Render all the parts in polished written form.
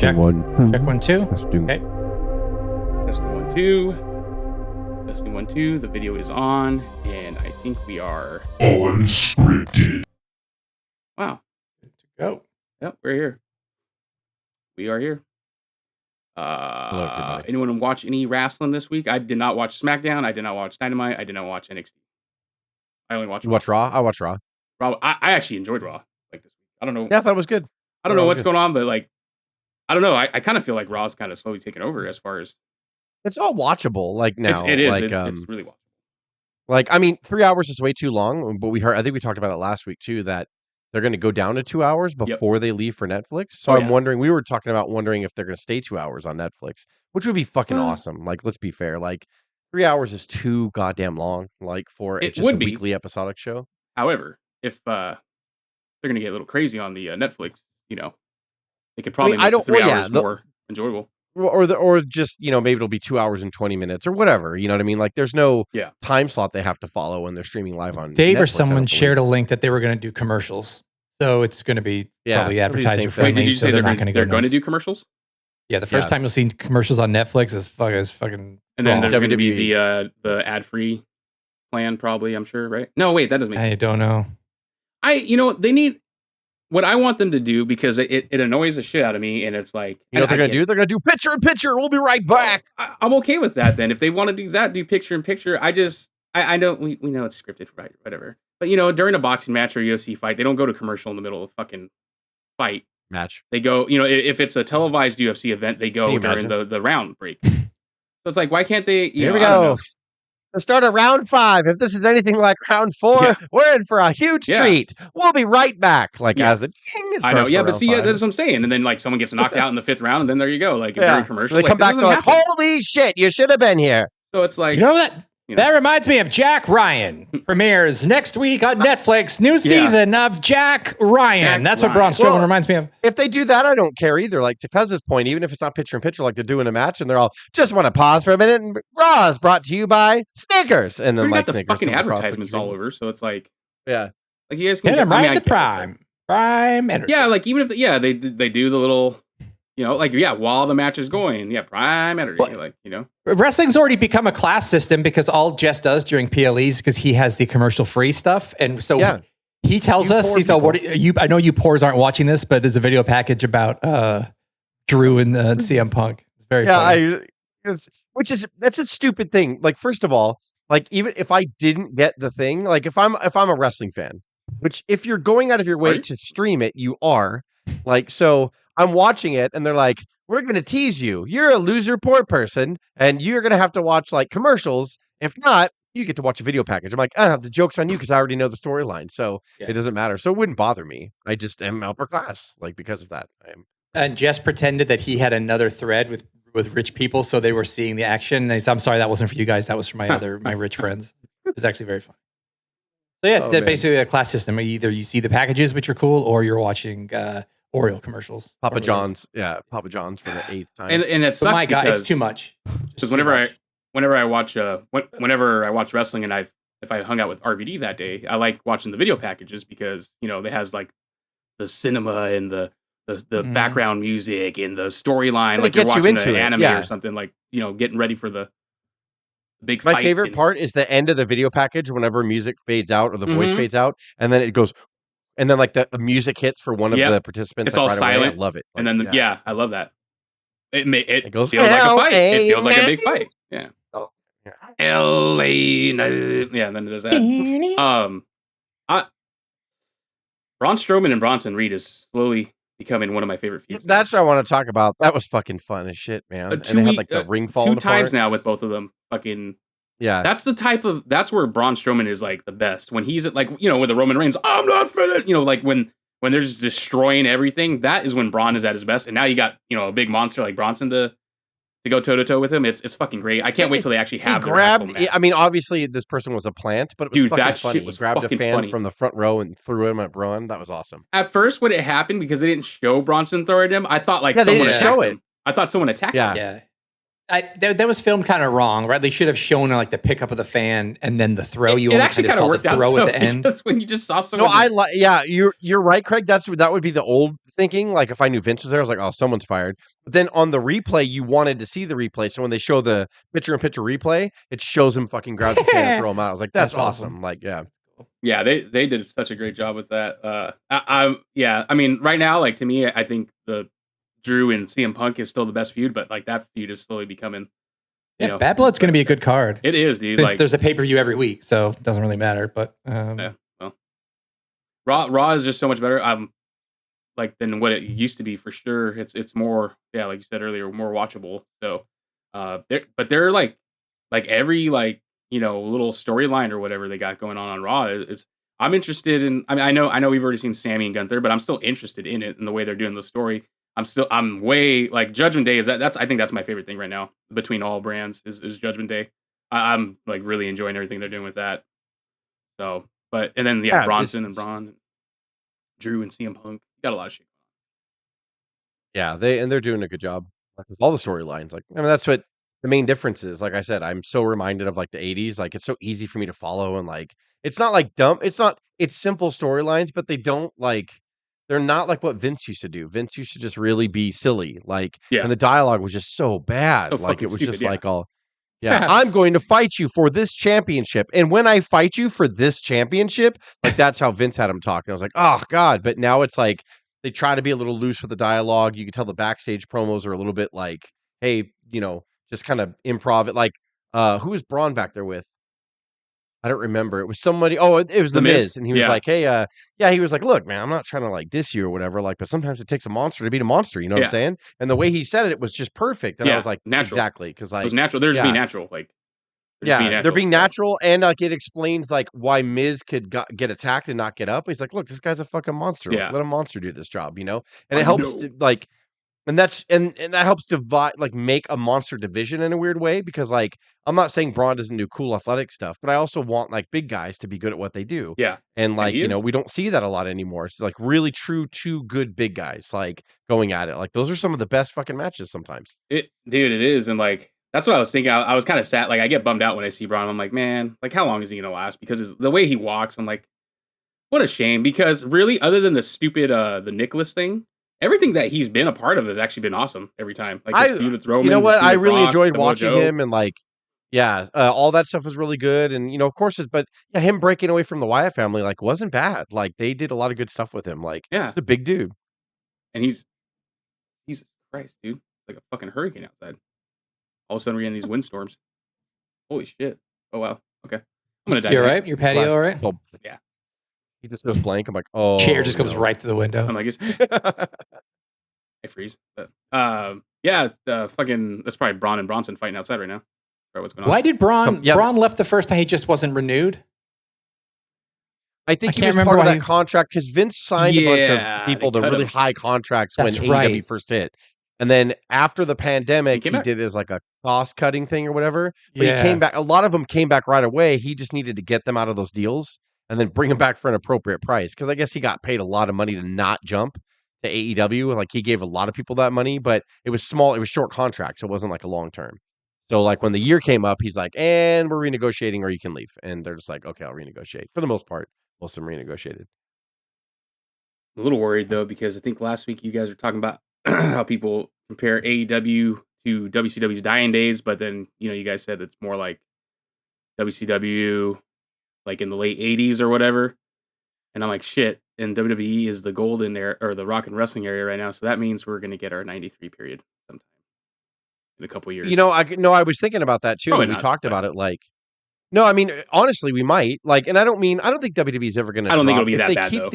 Testing one. Check 1, 2. Testing. Okay. Testing 1, 2. Testing 1, 2. The video is on, and I think we are Unscripted. Wow. Good to go. Yep, we're here. We are here. Hello, everybody. Anyone watch any wrestling this week? I did not watch SmackDown. I did not watch Dynamite. I did not watch NXT. I only watched You watch Raw? I watch Raw. Raw. I actually enjoyed Raw like this week. I don't know. Yeah, I thought it was good. I don't know what's going on, but like, I don't know. I kind of feel like Raw's kind of slowly taking over as far as It's all watchable. Like now, it is. Like, It's really watchable. Like, I mean, 3 hours is way too long. But I think we talked about it last week too. That they're going to go down to 2 hours before they leave for Netflix. So I'm wondering. We were talking about wondering if they're going to stay 2 hours on Netflix, which would be fucking awesome. Like, let's be fair. Like, 3 hours is too goddamn long. Like for It just would a be. weekly episodic show. However, if they're going to get a little crazy on the Netflix, they could probably make the 3 hours more enjoyable. Or just, maybe it'll be 2 hours and 20 minutes or whatever. You know what I mean? Like there's no time slot they have to follow when they're streaming live on Dave Netflix, or someone shared a link that they were going to do commercials. So it's going to be probably advertiser friendly. Did you say they're not going to go going to do commercials? Yeah, the first time you'll see commercials on Netflix is fucking. And then there's going to WWE. be the ad free plan, probably. I'm sure, right? No, wait, that doesn't make sense. I don't know. They need what I want them to do because it annoys the shit out of me, and it's like what they're going to do? They're going to do picture in picture. We'll be right back. I'm okay with that. Then if they want to do that, do picture in picture. I don't. We know it's scripted, right? Whatever. But during a boxing match or UFC fight, they don't go to commercial in the middle of fucking fight match. They go. If it's a televised UFC event, they go during the round break. So it's like, why can't they? Here we go. Let's start at round 5. If this is anything like round 4, we're in for a huge treat. We'll be right back. Like as the king is. I know. Yeah, but see, that's what I'm saying. And then like someone gets knocked out in the 5th round, and then there you go. Like during commercial, they come back to like, holy shit, you should have been here. So it's like, that reminds me of Jack Ryan. Premieres next week on Netflix. New season of Jack Ryan. That's what Braun Strowman reminds me of. If they do that, I don't care either. Like to Cuz's point, even if it's not picture in picture, like they're doing a match and they're all just want to pause for a minute. And Raw is brought to you by Snickers, and then like the fucking advertisements all over. So it's like, like you guys can get them right at the prime energy. Yeah, like even if they do the little. While the match is going, prime energy, Wrestling's already become a class system because all Jess does during PLEs because he has the commercial free stuff, and so he tells us, he's like, "What you? I know you poors aren't watching this, but there's a video package about Drew and CM Punk. It's very funny. That's a stupid thing. Like first of all, like even if I didn't get the thing, like if I'm a wrestling fan, which if you're going out of your way to stream it, you are like so. I'm watching it and they're like, we're going to tease you. You're a loser, poor person, and you're going to have to watch like commercials. If not, you get to watch a video package. I'm like, the joke's on you because I already know the storyline. So it doesn't matter. So it wouldn't bother me. I just am upper class, like because of that. And Jess pretended that he had another thread with rich people. So they were seeing the action. And they said, I'm sorry, that wasn't for you guys. That was for my rich friends. It's actually very fun. So it's basically a class system. Either you see the packages, which are cool, or you're watching Oreo commercials. Papa John's for the 8th time. And it sucks it's too much. Because whenever I watch wrestling and if I hung out with RVD that day, I like watching the video packages because they has like the cinema and the background music and the storyline, like you're watching an anime or something, like getting ready for the big fight. My favorite part is the end of the video package whenever music fades out or the voice fades out, and then it goes. And then, like, the music hits for one of the participants. It's all silent. I love it. Like, and then, I love that. It goes feels like a fight. It feels like a big fight. Yeah. Oh. L.A. Yeah, and then it does that. Braun Strowman and Bronson Reed is slowly becoming one of my favorite feuds. That's what I want to talk about. That was fucking fun as shit, man. And they had, like, the ring falling apart. 2 times now with both of them. Fucking... Yeah, that's where Braun Strowman is like the best when he's at like with the Roman Reigns. I'm not finished. Like when they're just destroying everything. That is when Braun is at his best. And now you got a big monster like Bronson to go toe to toe with him. It's fucking great. I can't wait till they actually have their actual match. I mean, obviously this person was a plant, but it was fucking funny. Was he grabbed a fan funny from the front row and threw him at Braun. That was awesome. At first, when it happened, because they didn't show Bronson throwing him, I thought like someone attacked him. I thought someone attacked him. Yeah. That was filmed kind of wrong, right? They should have shown like the pickup of the fan and then the throw. It actually kind of worked out throw at the end. because when you just saw No, someone. yeah, you're right, Craig. That would be the old thinking. Like if I knew Vince was there, I was like, oh, someone's fired. But then on the replay, you wanted to see the replay. So when they show the picture-in-picture replay, it shows him fucking grabs the fan and throw him out. I was like, that's awesome. Like, yeah. Yeah, they did such a great job with that. I mean, right now, like to me, I think the Drew and CM Punk is still the best feud, but like that feud is slowly becoming. Bad Blood's going to be a good card. It is, dude. Since like, there's a pay-per-view every week, so it doesn't really matter. But yeah, well, Raw is just so much better. Like than what it used to be for sure. It's more, yeah, like you said earlier, more watchable. So, they're like every little storyline or whatever they got going on Raw is. I'm interested in. I mean, I know we've already seen Sammy and Gunther, but I'm still interested in it and the way they're doing the story. I'm way like Judgment Day is I think that's my favorite thing right now between all brands is Judgment Day. I'm like really enjoying everything they're doing with that. So, and then Bronson and Braun, Drew and CM Punk, got a lot of shit. Yeah, they're doing a good job with all the storylines. Like, I mean, that's what the main difference is. Like I said, I'm so reminded of like the '80s. Like, it's so easy for me to follow, and like, it's not like dumb. It's simple storylines, but they're not like what Vince used to do. Vince used to just really be silly, like, and the dialogue was just so bad. So like, it was stupid, just like all. Yeah, I'm going to fight you for this championship. And when I fight you for this championship, like that's how Vince had him talking. I was like, oh God. But now it's like they try to be a little loose with the dialogue. You can tell the backstage promos are a little bit like, hey, just kind of improv it. Like, who was Braun back there with? I don't remember. It was somebody. Oh, it was the Miz. And he was like, hey, he was like, look, man, I'm not trying to like diss you or whatever. Like, but sometimes it takes a monster to beat a monster. You know what I'm saying? And the way he said it was just perfect. And I was like, natural. Exactly. Cause like, it was natural. They're just being natural. Like, they're being natural. And like, it explains like why Miz could get attacked and not get up. He's like, look, this guy's a fucking monster. Like, let a monster do this job, And it helps to, like, and that's and that helps divide, like, make a monster division in a weird way because, like, I'm not saying Braun doesn't do cool athletic stuff, but I also want like big guys to be good at what they do. Yeah, and like we don't see that a lot anymore. It's like really true, two good big guys like going at it. Like those are some of the best fucking matches sometimes. It is, and like that's what I was thinking. I was kind of sad. Like I get bummed out when I see Braun. I'm like, man, like how long is he gonna last? Because the way he walks, I'm like, what a shame. Because really, other than the stupid the Nicholas thing. Everything that he's been a part of has actually been awesome every time. Like his feud with Roman, you know what? I really Brock, enjoyed watching him, and like, all that stuff was really good. And of course, him breaking away from the Wyatt family like wasn't bad. Like they did a lot of good stuff with him. Like, he's a big dude, and he's Christ, dude, like a fucking hurricane outside. All of a sudden, we're getting these windstorms. Holy shit! Oh wow. Okay, I'm gonna die. You're right. Your patio, all right? Yeah. He just goes blank. I'm like, oh, chair just goes right to the window. I'm like, I freeze. But, fucking. That's probably Braun and Bronson fighting outside right now. What's going on? Why did Braun left the first time? He just wasn't renewed. I think he was part of that contract because Vince signed a bunch of people to really high contracts when AEW first hit. And then after the pandemic, he did it as like a cost cutting thing or whatever. But he came back. A lot of them came back right away. He just needed to get them out of those deals and then bring them back for an appropriate price. Because I guess he got paid a lot of money to not jump to AEW. Like he gave a lot of people that money, but it was small. It was short contracts. So it wasn't like a long term. So like when the year came up, he's like, and we're renegotiating or you can leave. And they're just like, okay, I'll renegotiate. For the most part, most of them renegotiated. I'm a little worried though, because I think last week you guys were talking about how people compare AEW to WCW's dying days, but then, you guys said it's more like WCW like in the late 80s or whatever. And I'm like, shit. And WWE is the golden era or the rock and wrestling area right now. So that means we're going to get our 93 period sometime in a couple years. I was thinking about that too. When we talked about it, like, no, I mean, honestly, we might like, and I don't think WWE is ever going to, I don't think it'll be that bad though.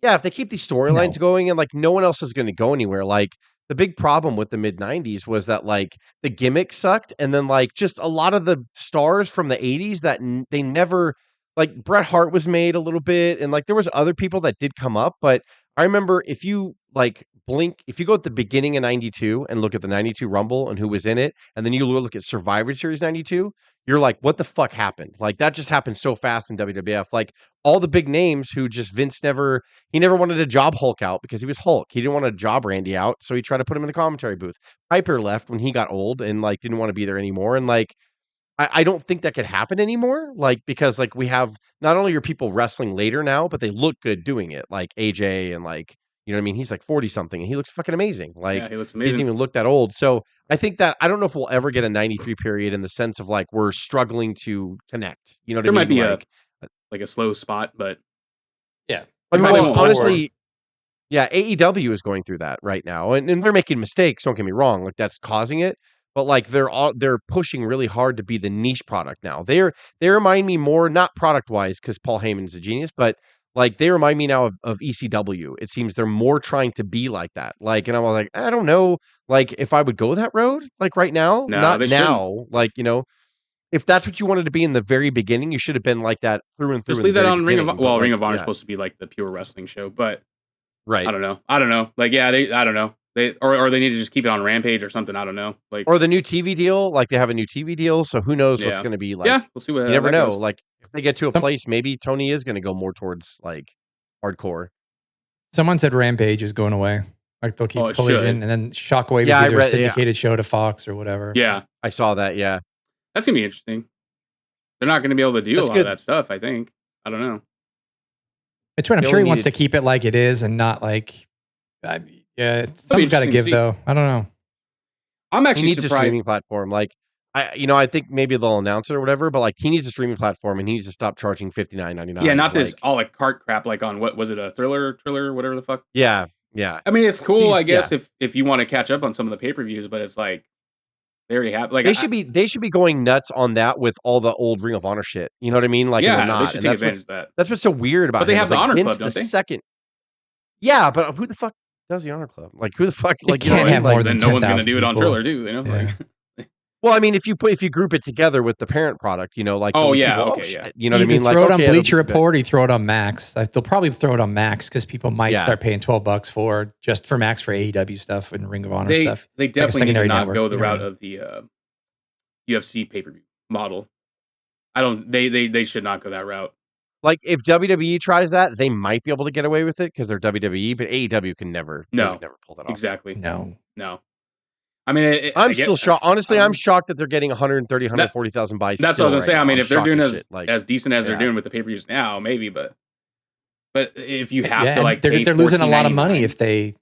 If they keep these storylines going and like no one else is going to go anywhere. Like the big problem with the mid 90s was that like the gimmick sucked. And then like just a lot of the stars from the 80s that they never, like Bret Hart was made a little bit. And like there was other people that did come up. But I remember if you like blink, if you go at the beginning of 92 and look at the 92 Rumble and who was in it, and then you look at Survivor Series 92, you're like, what the fuck happened? Like that just happened so fast in WWF. Like all the big names who just Vince never wanted to job Hulk out because he was Hulk. He didn't want to job Randy out, so he tried to put him in the commentary booth. Piper left when he got old and like didn't want to be there anymore. And like I don't think that could happen anymore. Like because like we have not only are people wrestling later now, but they look good doing it. Like AJ and like you know what I mean? He's like 40 something and he looks fucking amazing. Like Yeah, he looks he doesn't amazing. even look that old. So I think that I don't know if we'll ever get a 93 period in the sense of like we're struggling to connect. You know what There I mean? might be like a slow spot, but Yeah. I mean, probably well, won't honestly, yeah, AEW is going through that right now, and they're making mistakes. Don't get me wrong, like that's causing it. But like they're pushing really hard to be the niche product now. They remind me more, not product wise, because Paul Heyman's a genius, but like they remind me now of ECW. It seems they're more trying to be like that. Like, and I was like, I don't know, like if I would go that road, like right now, no, not they shouldn't. now, like if that's what you wanted to be in the very beginning, you should have been like that through and through Just in the leave that very on Ring of beginning. Well, But Ring like, of Honor is yeah, supposed to be like the pure wrestling show, but right. I don't know. Like, yeah, I don't know. Or they need to just keep it on Rampage or something. I don't know. Like, Or the new TV deal, like they have a new TV deal, so who knows what's yeah, going to be like. yeah, we'll see You how never that know. goes. Like if they get to a Some, place, maybe Tony is going to go more towards like hardcore. someone said Rampage is going away. Like they'll Oh, keep it Collision, should. and then Shockwave Yeah, is I either a read. Yeah, syndicated show to Fox or whatever. Yeah, I saw that. Yeah, that's gonna be interesting. They're not gonna be able to do that's a lot of good. that stuff. I think. I don't know. It's what I'm They sure he only wants to needed. keep it like it is and not like. Yeah, It'll be something's got to interesting to give see. though. I don't know. I'm He actually needs a surprised. streaming platform. Like I think maybe they'll announce it or whatever. But like he needs a streaming platform and he needs to stop charging $59.99. Yeah, not this Like, a la carte crap. Like on what was it, a thriller, whatever the fuck. yeah. I mean, it's cool, I guess, Yeah. if you want to catch up on some of the pay per views, but it's like they already have. Like, They should be going nuts on that with all the old Ring of Honor shit. You know what I mean? Like, and they're yeah, they not. should And take advantage of that. that's what's so weird about But they him have is, the like, Honor Vince Club, the don't they? second. Yeah, but who the fuck does the Honor Club? Like, who the fuck? It Like, you know can't what I have mean? more Like, than then no one's gonna 10,000 do it on people. Triller, too. You know, Yeah. like, well, I mean, if you group it together with the parent product, you know, like, Oh, those yeah, people, okay, shit, yeah. you know what I Either mean? Like, throw it on okay, it'll Bleacher be good. Report or you throw it on Max. They'll probably throw it on Max because people might Yeah. start paying $12 for Max for AEW stuff and Ring of Honor they stuff. they definitely need to secondary not network, go the you know what I route mean? of the UFC pay per view model. I don't. They should not go that route. Like, if WWE tries that, they might be able to get away with it because they're WWE, but AEW can never. They No, would never pull that off. exactly. No. I mean, I'm still shocked. Honestly, I'm that, shocked that they're getting 130, 140,000 buys. that's what I was gonna say. Right I mean, now. if they're doing as as decent as they're yeah. doing with the pay per views now, maybe. But if you have Yeah, to and like, they're pay losing a lot of money $14.99.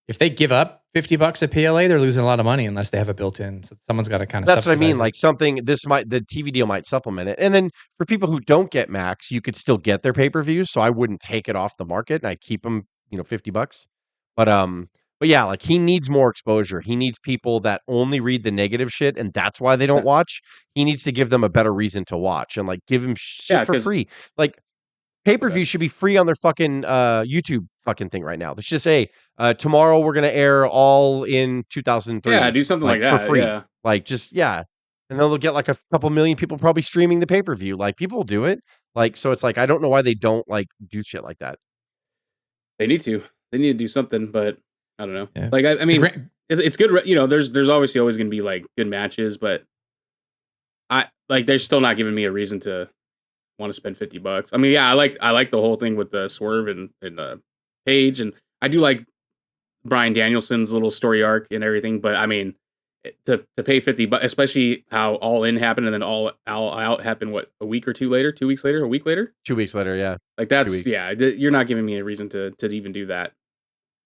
if they give up $50 at PLA, they're losing a lot of money unless they have it built in. So someone's got to kind of. That's what I mean. subsidize it. Like the TV deal might supplement it. And then for people who don't get Max, you could still get their pay-per-views. So I wouldn't take it off the market and I'd keep them, $50. But yeah, like he needs more exposure. He needs people that only read the negative shit and that's why they don't watch. He needs to give them a better reason to watch and like give him shit for free. Like pay-per-view should be free on their fucking YouTube fucking thing right now. Let's just say tomorrow we're gonna air all in 2003. Yeah, do something like that for free. Yeah. Like just and then they'll get like a couple million people probably streaming the pay-per-view. Like people will do it. Like so it's like I don't know why they don't like do shit like that. They need to. They need to do something, but I don't know. Yeah. Like I mean, it's good. There's obviously always going to be like good matches, but they're still not giving me a reason to want to spend $50. I mean, yeah, I like the whole thing with the Swerve and Page, and I do like Bryan Danielson's little story arc and everything. But I mean, to pay $50, especially how All In happened and then All Out happened, what, a week or 2 later, 2 weeks later, a week later, 2 weeks later, yeah. Like that's you're not giving me a reason to even do that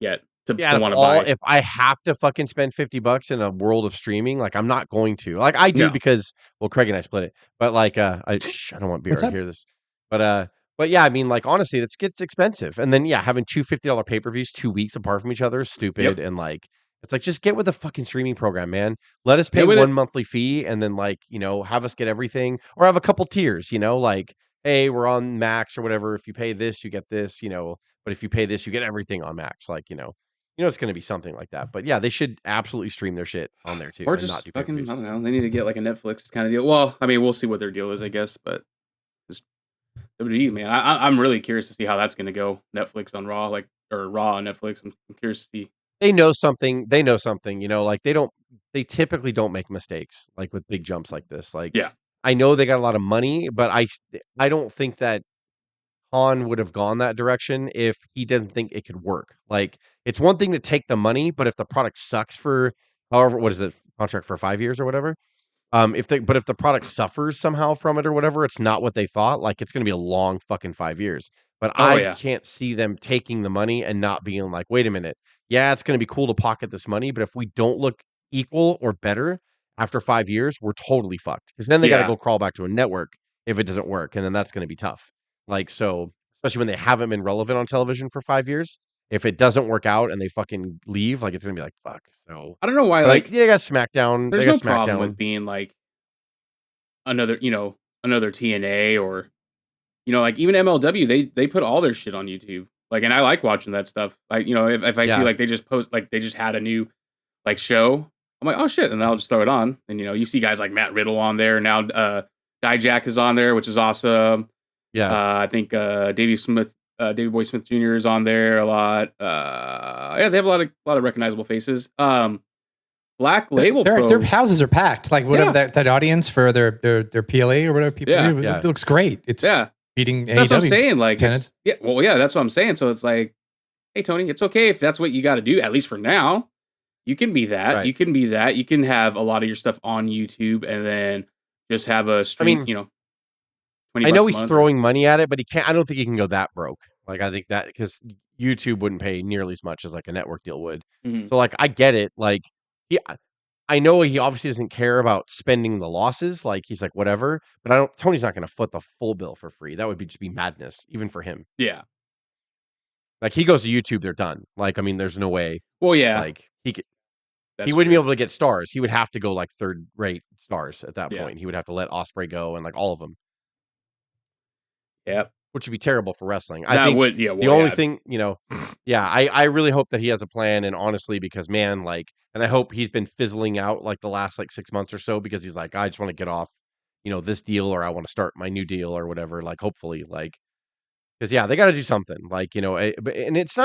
yet. To want to buy. If I have to fucking spend $50 in a world of streaming, like I'm not going to. Like I do because Craig and I split it. But like I don't want BR to hear this. But yeah, I mean, like honestly, this gets expensive. And then having two $50 pay-per-views 2 weeks apart from each other is stupid. And like it's like just get with the fucking streaming program, man. Let us pay one monthly fee and then like, have us get everything or have a couple tiers, like, hey, we're on Max or whatever. If you pay this, you get this, but if you pay this, you get everything on Max. Like, it's going to be something like that. But yeah, they should absolutely stream their shit on there too. Or and just not do fucking, I pay-per-views. don't know. They need to get like a Netflix kind of deal. Well, I mean, we'll see what their deal is, I guess. But WWE, man, I'm really curious to see how that's going to go. Netflix on Raw. Like, or Raw on Netflix. I'm curious to see. They know something. They know something. Like they typically don't make mistakes like with big jumps like this. Like Yeah, I know they got a lot of money, but I don't think that Han would have gone that direction if he didn't think it could work. Like it's one thing to take the money, but if the product sucks for however, what is it, contract for 5 years or whatever? If the product suffers somehow from it or whatever, it's not what they thought. Like it's gonna be a long fucking 5 years. But Oh I yeah, can't see them taking the money and not being like, wait a minute, yeah, it's gonna be cool to pocket this money, but if we don't look equal or better after 5 years, we're totally fucked. Because then they got to yeah. go crawl back to a network if it doesn't work, and then that's gonna be tough. Like so, especially when they haven't been relevant on television for 5 years. If it doesn't work out and they fucking leave, like it's gonna be like fuck. So, I don't know why. but Like, yeah, they got SmackDown. They there's got no problem SmackDown. with being like another, another TNA or like even MLW. They put all their shit on YouTube. Like, and I like watching that stuff. Like, if I see Yeah. like they just post like they just had a new like show, I'm like, oh shit, and I'll just throw it on. And you see guys like Matt Riddle on there now. Dijak is on there, which is awesome. Yeah. I think Davey Boy Smith Jr. is on there a lot. Yeah, they have a lot of recognizable faces. Black Label their houses are packed. Like whatever that audience for their PLA or whatever people do, it looks great. It's beating that's AEW. what I'm saying. Like, that's what I'm saying. So it's like, hey Tony, it's okay if that's what you got to do. At least for now, you can be that. Right. You can be that. You can have a lot of your stuff on YouTube and then just have a stream. 20 I know bucks a he's month throwing money at it, but he can't. I don't think he can go that broke. Like I think that because YouTube wouldn't pay nearly as much as like a network deal would. Mhm. So like I get it. Like I know he obviously doesn't care about spending the losses. Like he's like whatever, but Tony's not going to foot the full bill for free. That would just be madness, even for him. Yeah. Like he goes to YouTube, they're done. Like I mean, there's no way. Well, yeah. Like he That's wouldn't be true. able to get stars. He would have to go like third-rate stars at that Yeah. point. He would have to let Osprey go and like all of them. Yep. Which would be terrible for wrestling. That I think would, yeah. Well, the only yeah. thing, I really hope that he has a plan. And honestly, because man, like, and I hope he's been fizzling out like the last like 6 months or so because he's like, I just want to get off, this deal or I want to start my new deal or whatever. Like, hopefully, like, because they got to do something. Like, and it's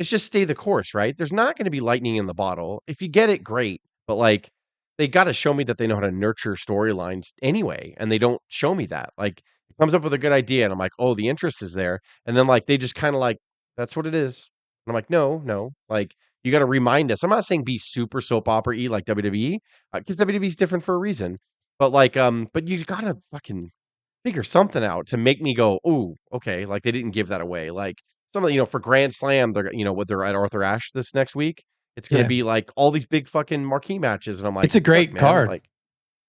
just stay the course, right? There's not going to be lightning in the bottle. If you get it, great. But like, they got to show me that they know how to nurture storylines anyway, and they don't show me that. Like, it comes up with a good idea, and I'm like, oh, the interest is there, and then like they just kind of like, that's what it is. And I'm like, no, like you got to remind us. I'm not saying be super soap opera-y like WWE, because WWE is different for a reason. But like, but you got to fucking figure something out to make me go, oh, okay. Like they didn't give that away. Like some of the, for Grand Slam, they're what they're at Arthur Ashe this next week. It's going to be like all these big fucking marquee matches, and I'm like, it's a great card. Like,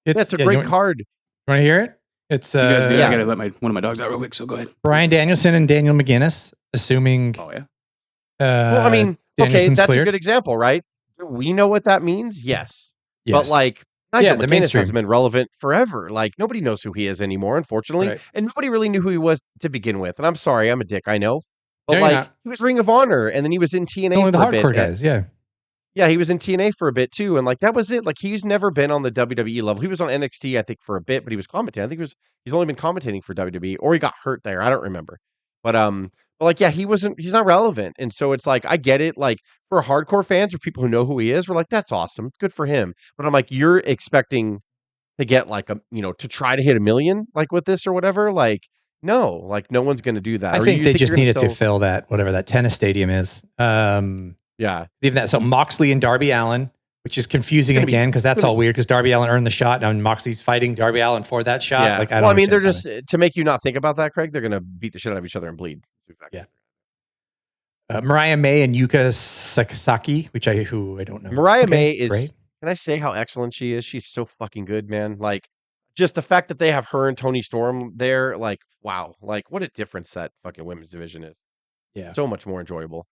it's a great card. You want to hear it? It's you guys do. I gotta let one of my dogs out real quick. So go ahead. Bryan Danielson and Daniel McGuinness, assuming. Oh yeah. Well, I mean, Danielson's that's cleared. a good example, right? Do we know what that means? Yes. But like, Nigel McGuinness hasn't been relevant forever. Like nobody knows who he is anymore, unfortunately, and nobody really knew who he was to begin with. And I'm sorry, I'm a dick, I know, but he was Ring of Honor, and then he was in TNA Only for the a bit. hardcore guys, yeah, he was in TNA for a bit too, and like that was it. Like he's never been on the WWE level. He was on NXT, I think, for a bit, but he was commentating. I think he's only been commentating for WWE, or he got hurt there. I don't remember, but like yeah, he's not relevant, and so it's like I get it. Like for hardcore fans or people who know who he is, we're like that's awesome, good for him. But I'm like, you're expecting to get like to try to hit 1 million like with this or whatever. Like no, like no one's going to do that. I think they just needed to fill that whatever that tennis stadium is. Yeah, even that. So Moxley and Darby Allin, which is confusing again because that's all weird because Darby Allin earned the shot and Moxley's fighting Darby Allin for that shot. Yeah. Like I mean, they're just to make you not think about that, Craig. They're going to beat the shit out of each other and bleed. Exactly. Yeah. Mariah May and Yuka Sakazaki, who I don't know. Mariah May is great. Can I say how excellent she is? She's so fucking good, man. Like just the fact that they have her and Toni Storm there, like wow, like what a difference that fucking women's division is. Yeah, so much more enjoyable.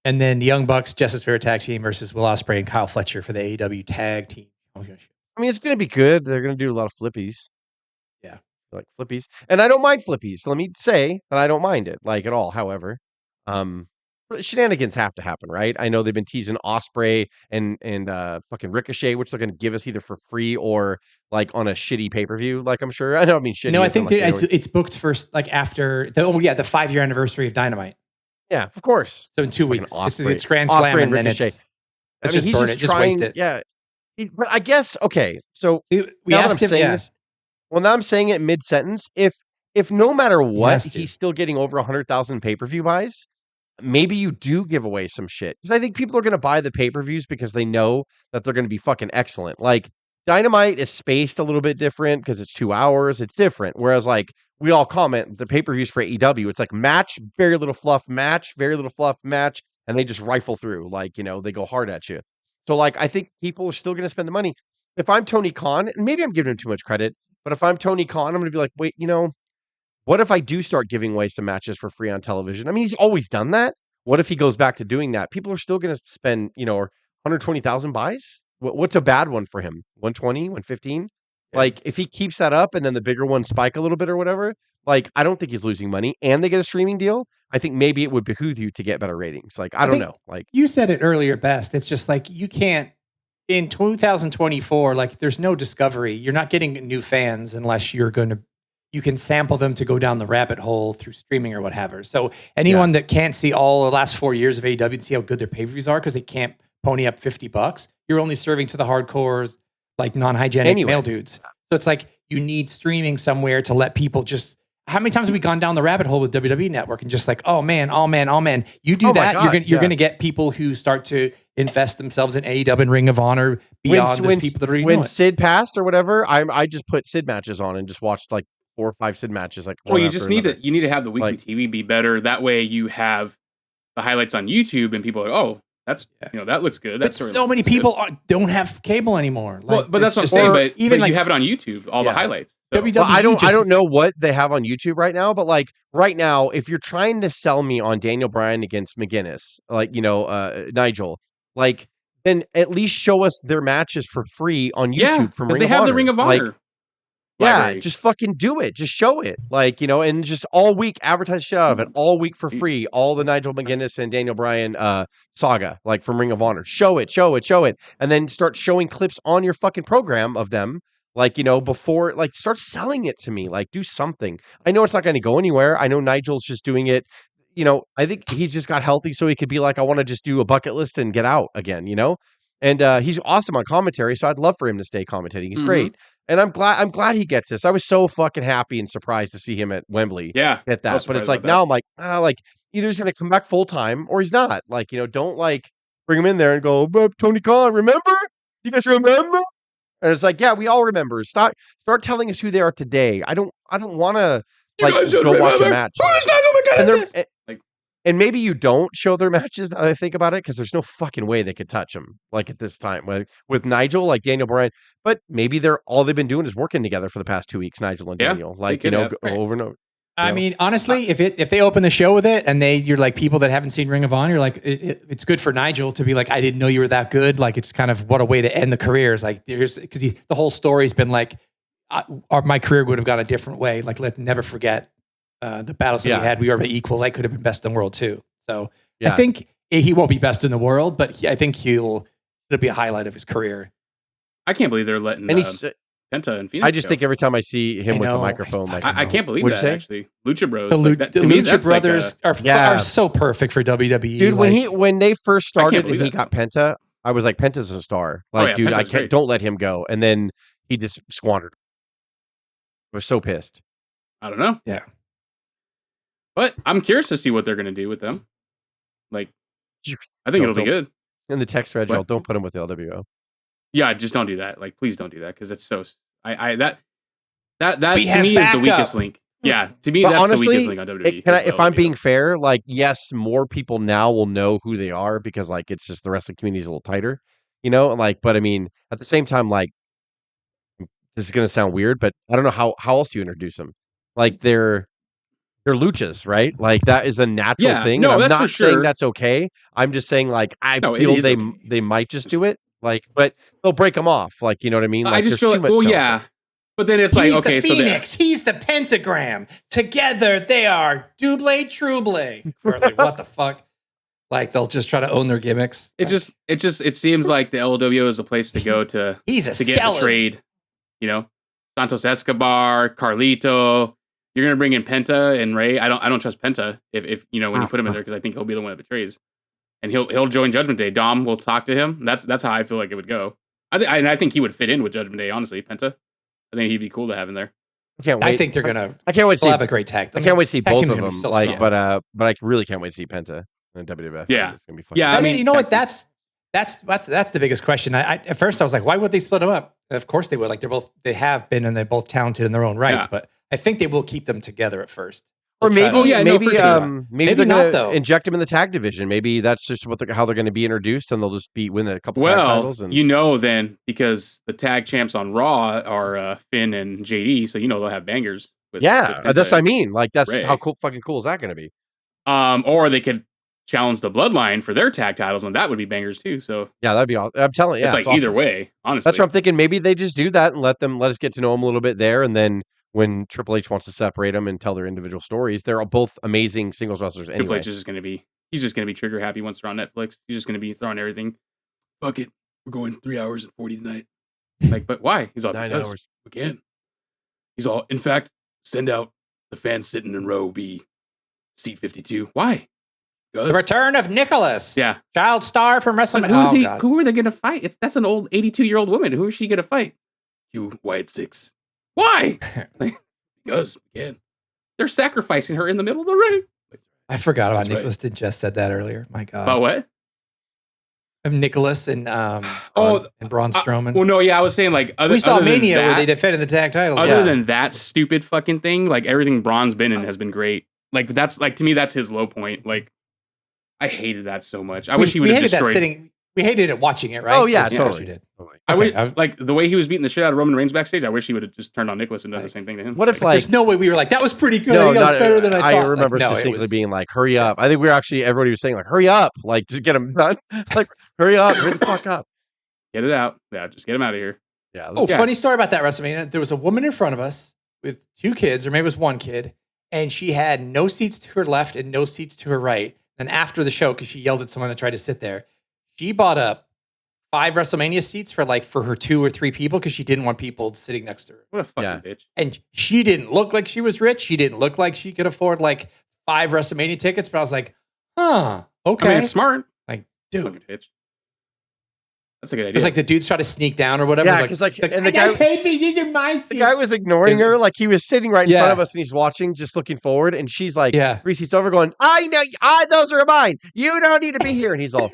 And then the Young Bucks, Justice for a tag team versus Will Ospreay and Kyle Fletcher for the AEW tag team. I mean, it's going to be good. They're going to do a lot of flippies. Yeah, like flippies, and I don't mind flippies. Let me say that I don't mind it like at all. However, shenanigans have to happen, right? I know they've been teasing Ospreay and fucking Ricochet, which they're going to give us either for free or like on a shitty pay-per-view. Like I'm sure. I don't mean shitty. No, I think it's booked first, like after the 5-year anniversary of Dynamite. Yeah, of course. So in 2 Fucking weeks, Osprey. it's Grand Osprey Slam, and and then Ricochet. it's I mean, just he's burn just it, just waste trying. it. Yeah, but I guess okay. So We now that I'm asked him, saying yeah, this, well, now I'm saying it mid sentence. If no matter he what, has to. he's still getting over 100,000 pay per view buys, maybe you do give away some shit because I think people are going to buy the pay per views because they know that they're going to be fucking excellent. Like Dynamite is spaced a little bit different because it's 2 hours. It's different. Whereas like we all comment the pay per views for AEW, it's like match, very little fluff, match, very little fluff, match, and they just rifle through. Like they go hard at you. So like I think people are still going to spend the money. If I'm Tony Khan, and maybe I'm giving him too much credit, but if I'm Tony Khan, I'm going to be like, wait, what if I do start giving away some matches for free on television? I mean, he's always done that. What if he goes back to doing that? People are still going to spend, 120,000 buys. What's a bad one for him? 120, 115? Yeah. Like if he keeps that up and then the bigger ones spike a little bit or whatever, like I don't think he's losing money and they get a streaming deal. I think maybe it would behoove you to get better ratings. Like, I don't think know. Like you said it earlier best. It's just like you can't in 2024, like there's no discovery. You're not getting new fans unless you can sample them to go down the rabbit hole through streaming or whatever. So anyone that can't see all the last 4 years of AEW and see how good their pay-per-views are because they can't pony up $50, you're only serving to the hardcore, like non-hygienic male dudes. So it's like you need streaming somewhere to let people just. How many times have we gone down the rabbit hole with WWE Network and just like, oh man. You do that, God, you're gonna get people who start to invest themselves in AEW and Ring of Honor beyond just people that are when Sid passed or whatever. I just put Sid matches on and just watched like 4 or 5 Sid matches. Like, well, you just need to have the weekly TV be better. That way, you have the highlights on YouTube, and people are like, oh, that's that looks good. That's so many people don't have cable anymore. Like, well, but that's what I'm saying. But even you have it on YouTube, all the highlights. So. WWE I don't know what they have on YouTube right now, but like right now, if you're trying to sell me on Daniel Bryan against McGuinness, like Nigel, like then at least show us their matches for free on YouTube from Ring of Honor. Because they have the Ring of Honor. Yeah, just fucking do it. Just show it. Like, and just all week advertise shit out of it. All week for free. All the Nigel McGuinness and Daniel Bryan saga, like from Ring of Honor. Show it. And then start showing clips on your fucking program of them. Like, before, like, start selling it to me. Like, do something. I know it's not going to go anywhere. I know Nigel's just doing it. I think he's just got healthy so he could be like, I want to just do a bucket list and get out again, And he's awesome on commentary, so I'd love for him to stay commentating. He's great. And I'm glad he gets this. I was so fucking happy and surprised to see him at Wembley. Yeah. Get that. But it's like now I'm like, either he's gonna come back full time or he's not. Like, don't like bring him in there and go, Tony Khan, remember? You guys remember? And it's like, yeah, we all remember. Start telling us who they are today. I don't wanna like go watch a match. And maybe you don't show their matches. I think about it because there's no fucking way they could touch them like at this time with Nigel, like Daniel Bryan. But maybe all they've been doing is working together for the past 2 weeks. Nigel and Daniel, like over and over. I mean, honestly, if they open the show with it and you're like people that haven't seen Ring of Honor, you're like it's good for Nigel to be like, I didn't know you were that good. Like it's kind of what a way to end the career. Is like because the whole story's been like, my career would have gone a different way. Like let's never forget. The battles that we had, we were equals. I could have been best in the world too. So I think he won't be best in the world, but I think it'll be a highlight of his career. I can't believe they're letting Penta and Phoenix. I just think every time I see him with the microphone, like I can't believe that actually. Lucha Bros, the Lucha Brothers are so perfect for WWE. Dude, when they first started and he got Penta, I was like, Penta's a star. Like, dude, I can't. Don't let him go. And then he just squandered. I was so pissed. I don't know. Yeah. But I'm curious to see what they're going to do with them. Like, I think it'll be good. In the text thread, y'all, don't put them with the LWO. Yeah, just don't do that. Like, please don't do that because it's so. That to me is the weakest link. Yeah, to me that's honestly, the weakest link on WWE. If I'm being fair, like, yes, more people now will know who they are because like it's just the wrestling community is a little tighter, Like, but I mean, at the same time, like, this is going to sound weird, but I don't know how else you introduce them. Like they're luchas, right? Like that is a natural thing. No, and I'm that's not for sure. saying that's okay. I'm just saying like I feel they might just do it. Like, but they'll break them off. Like, you know what I mean? Like, I just feel like, well, yeah. But then it's like, okay, so Phoenix, he's the pentagram. Together they are double, trouble. Or like, what the fuck? Like they'll just try to own their gimmicks. It seems like the LWO is a place to go to get the trade. Santos Escobar, Carlito. you're gonna bring in Penta and Ray. I don't trust Penta if you know when you put him in there because I think he'll be the one that betrays, and he'll join Judgment Day. Dom will talk to him. That's how I feel like it would go. I think he would fit in with Judgment Day. Honestly, Penta. I think he'd be cool to have in there. I can't wait. I think they're gonna. I can't wait to see. Have a great tag. I can't wait to see tag both team's of gonna be them. so Like, strong. but I really can't wait to see Penta in WWF. Yeah. It's gonna be fun. Yeah, I mean, you know what? That's the biggest question. I at first I was like, why would they split them up? And of course they would. Like they have been, and they're both talented in their own rights. Yeah. But I think they will keep them together at first. Or maybe, Oh, yeah, no, maybe, for sure. maybe they're not, gonna though. inject them in the tag division. Maybe that's just how they're going to be introduced, and they'll just win a couple tag Well, titles. And you know, then because the tag champs on Raw are Finn and JD, so you know they'll have bangers. With that's Penta what I mean. Like, that's Ray. how fucking cool is that going to be? Or they could challenge the Bloodline for their tag titles, and that would be bangers too. So Yeah, that'd be awesome. I'm telling you, it's like either way. Honestly, That's what I'm thinking. Maybe they just do that and let us get to know them a little bit there, and then when Triple H wants to separate them and tell their individual stories, they're all both amazing singles wrestlers. Triple Anyway, H is just going to be. He's just going to be trigger happy once they're on Netflix. He's just going to be throwing everything. Fuck it, we're going 3 hours and 40 tonight. Like, but why? He's all 9 because hours. we can. He's all. In fact, send out the fans sitting in row B, seat 52. Why? The return of Nicholas. Yeah. Child star from Wrestling. But who is he? God. Who are they going to fight? That's an old 82-year-old woman. Who is she going to fight? You, Wyatt Six. Why? Because we can. They're sacrificing her in the middle of the ring. I forgot about That's right. Nicholas. Did just said that earlier. My God. About what? Nicholas and and Braun Strowman. Well, no, yeah, I was saying like we saw other than Mania where that- they defended the tag titles. Other than that stupid fucking thing, like everything Braun's been in has been great. Like that's like to me that's his low point. Like I hated that so much. I wish he would have destroyed. We hated it watching it, right? Oh, yeah, Yes, totally. We did. I Okay, wish, like the way he was beating the shit out of Roman Reigns backstage. I wish he would have just turned on Nicholas and done the same thing to him. What if like There's no way we were like, that was pretty good. no, that was better than I thought. remember Like, no, it distinctly was- being like, "Hurry up!" I think we were actually everybody was saying like, "Hurry up!" Like just get him done. Like, hurry up, hurry the fuck up. Get it out. Yeah, just get him out of here. Yeah. Oh, Yeah. funny story about that WrestleMania. There was a woman in front of us with 2 kids, or maybe it was 1 kid, and she had no seats to her left and no seats to her right. And after the show, because she yelled at someone that tried to sit there, she bought up 5 WrestleMania seats for her 2 or 3 people because she didn't want people sitting next to her. What a fucking bitch. And she didn't look like she was rich. She didn't look like she could afford like 5 WrestleMania tickets. But I was like, huh, okay. I mean, it's smart. Like, Fucking dude. bitch. That's a good idea. It's like the dudes try to sneak down or whatever. Yeah, because like, and the I guy, got paid for these are my seats. the guy was ignoring her, like he was sitting right in Yeah. front of us, and he's watching, just looking forward, and she's like, Yeah. 3 seats over, going, "I know, those are mine. You don't need to be here." And he's all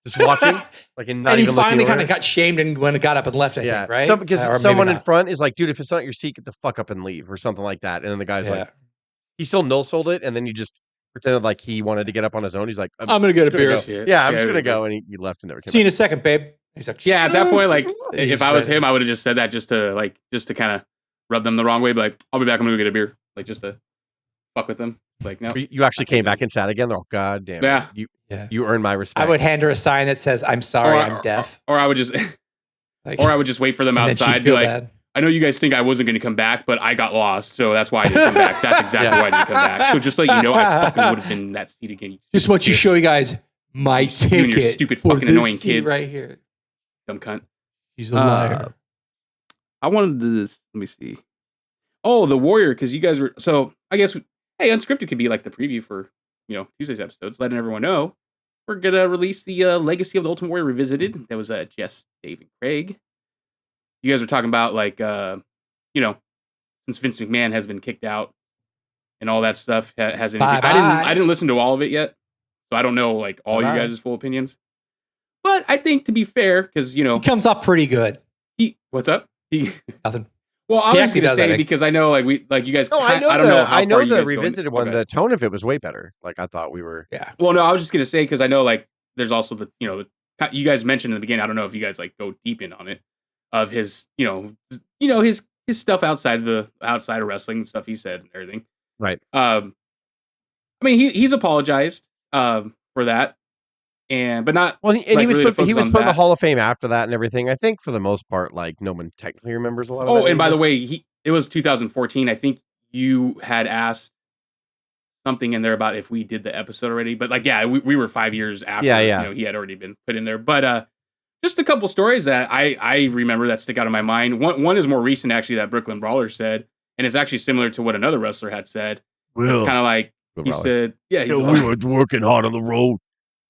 just watching, like, and not And he even looking finally kind over. of got shamed and when it got up and left, I Yeah, think, right? because Or maybe someone in not. front is like, "Dude, if it's not your seat, get the fuck up and leave," or something like that. And then the guy's Yeah. like, he still no sold it, and then you just pretended like he wanted to get up on his own. He's like, I'm going to get a just gonna beer. go. Shit. "Yeah, I'm just it gonna was go," good. and he left and never came See you in back. a second, babe. He's like, Yeah, at that point, like He's if I was right. him, I would have just said that just to kind of rub them the wrong way. But like, I'll be back. I'm gonna go get a beer. Like just to fuck with them. Like no. You actually I came think back so. and sat again. Oh, God damn it. Yeah. Yeah. You earned my respect. I would hand her a sign that says, I'm sorry, Or- I'm deaf. Or I would just Like, or I would just wait for them and then she'd outside. Be feel like, bad. I know you guys think I wasn't going to come back, but I got lost, so that's why I didn't come back. That's exactly why I didn't come back. So just so you know, I fucking would have been in that seat again. Just want you to show you guys my You and your ticket stupid for fucking this annoying seat kids. right here. Dumb cunt. She's a liar. I wanted to do this. Let me see. Oh, the Warrior, because you guys were so. I guess hey, Unscripted could be like the preview for Tuesday's episodes, letting everyone know we're gonna release the Legacy of the Ultimate Warrior Revisited. That was Jess, Dave, and Craig. You guys were talking about like since Vince McMahon has been kicked out and all that stuff hasn't. Bye-bye. I didn't listen to all of it yet, so I don't know like all Bye-bye. you guys' full opinions. But I think to be fair, because He comes off pretty good. what's up? Nothing. Well, I He was actually going to does, I say think. because I know like you guys. No, I know don't know how I know far you the guys go in- revisited one. Okay. The tone of it was way better. Like I thought we were. Yeah. Well, no, I was just going to say because I know like there's also the you guys mentioned in the beginning. I don't know if you guys like go deep in on it of his his stuff outside of wrestling and stuff he said and everything. Right. I mean he's apologized for that, but not. Well, he like, was really to put, he focus was on put in the that. Hall of Fame after that and everything. I think for the most part, like no one technically remembers a lot of Oh, that and by the anymore. way, it was 2014. I think you had asked something in there about if we did the episode already, but like, yeah, we were 5 years after. Yeah. He had already been put in there, but just a couple stories that I remember that stick out in my mind. One is more recent, actually, that Brooklyn Brawler said. and it's actually similar to what another wrestler had said. Will. It's kind of like he said, "Yeah, he's we were working hard on the road.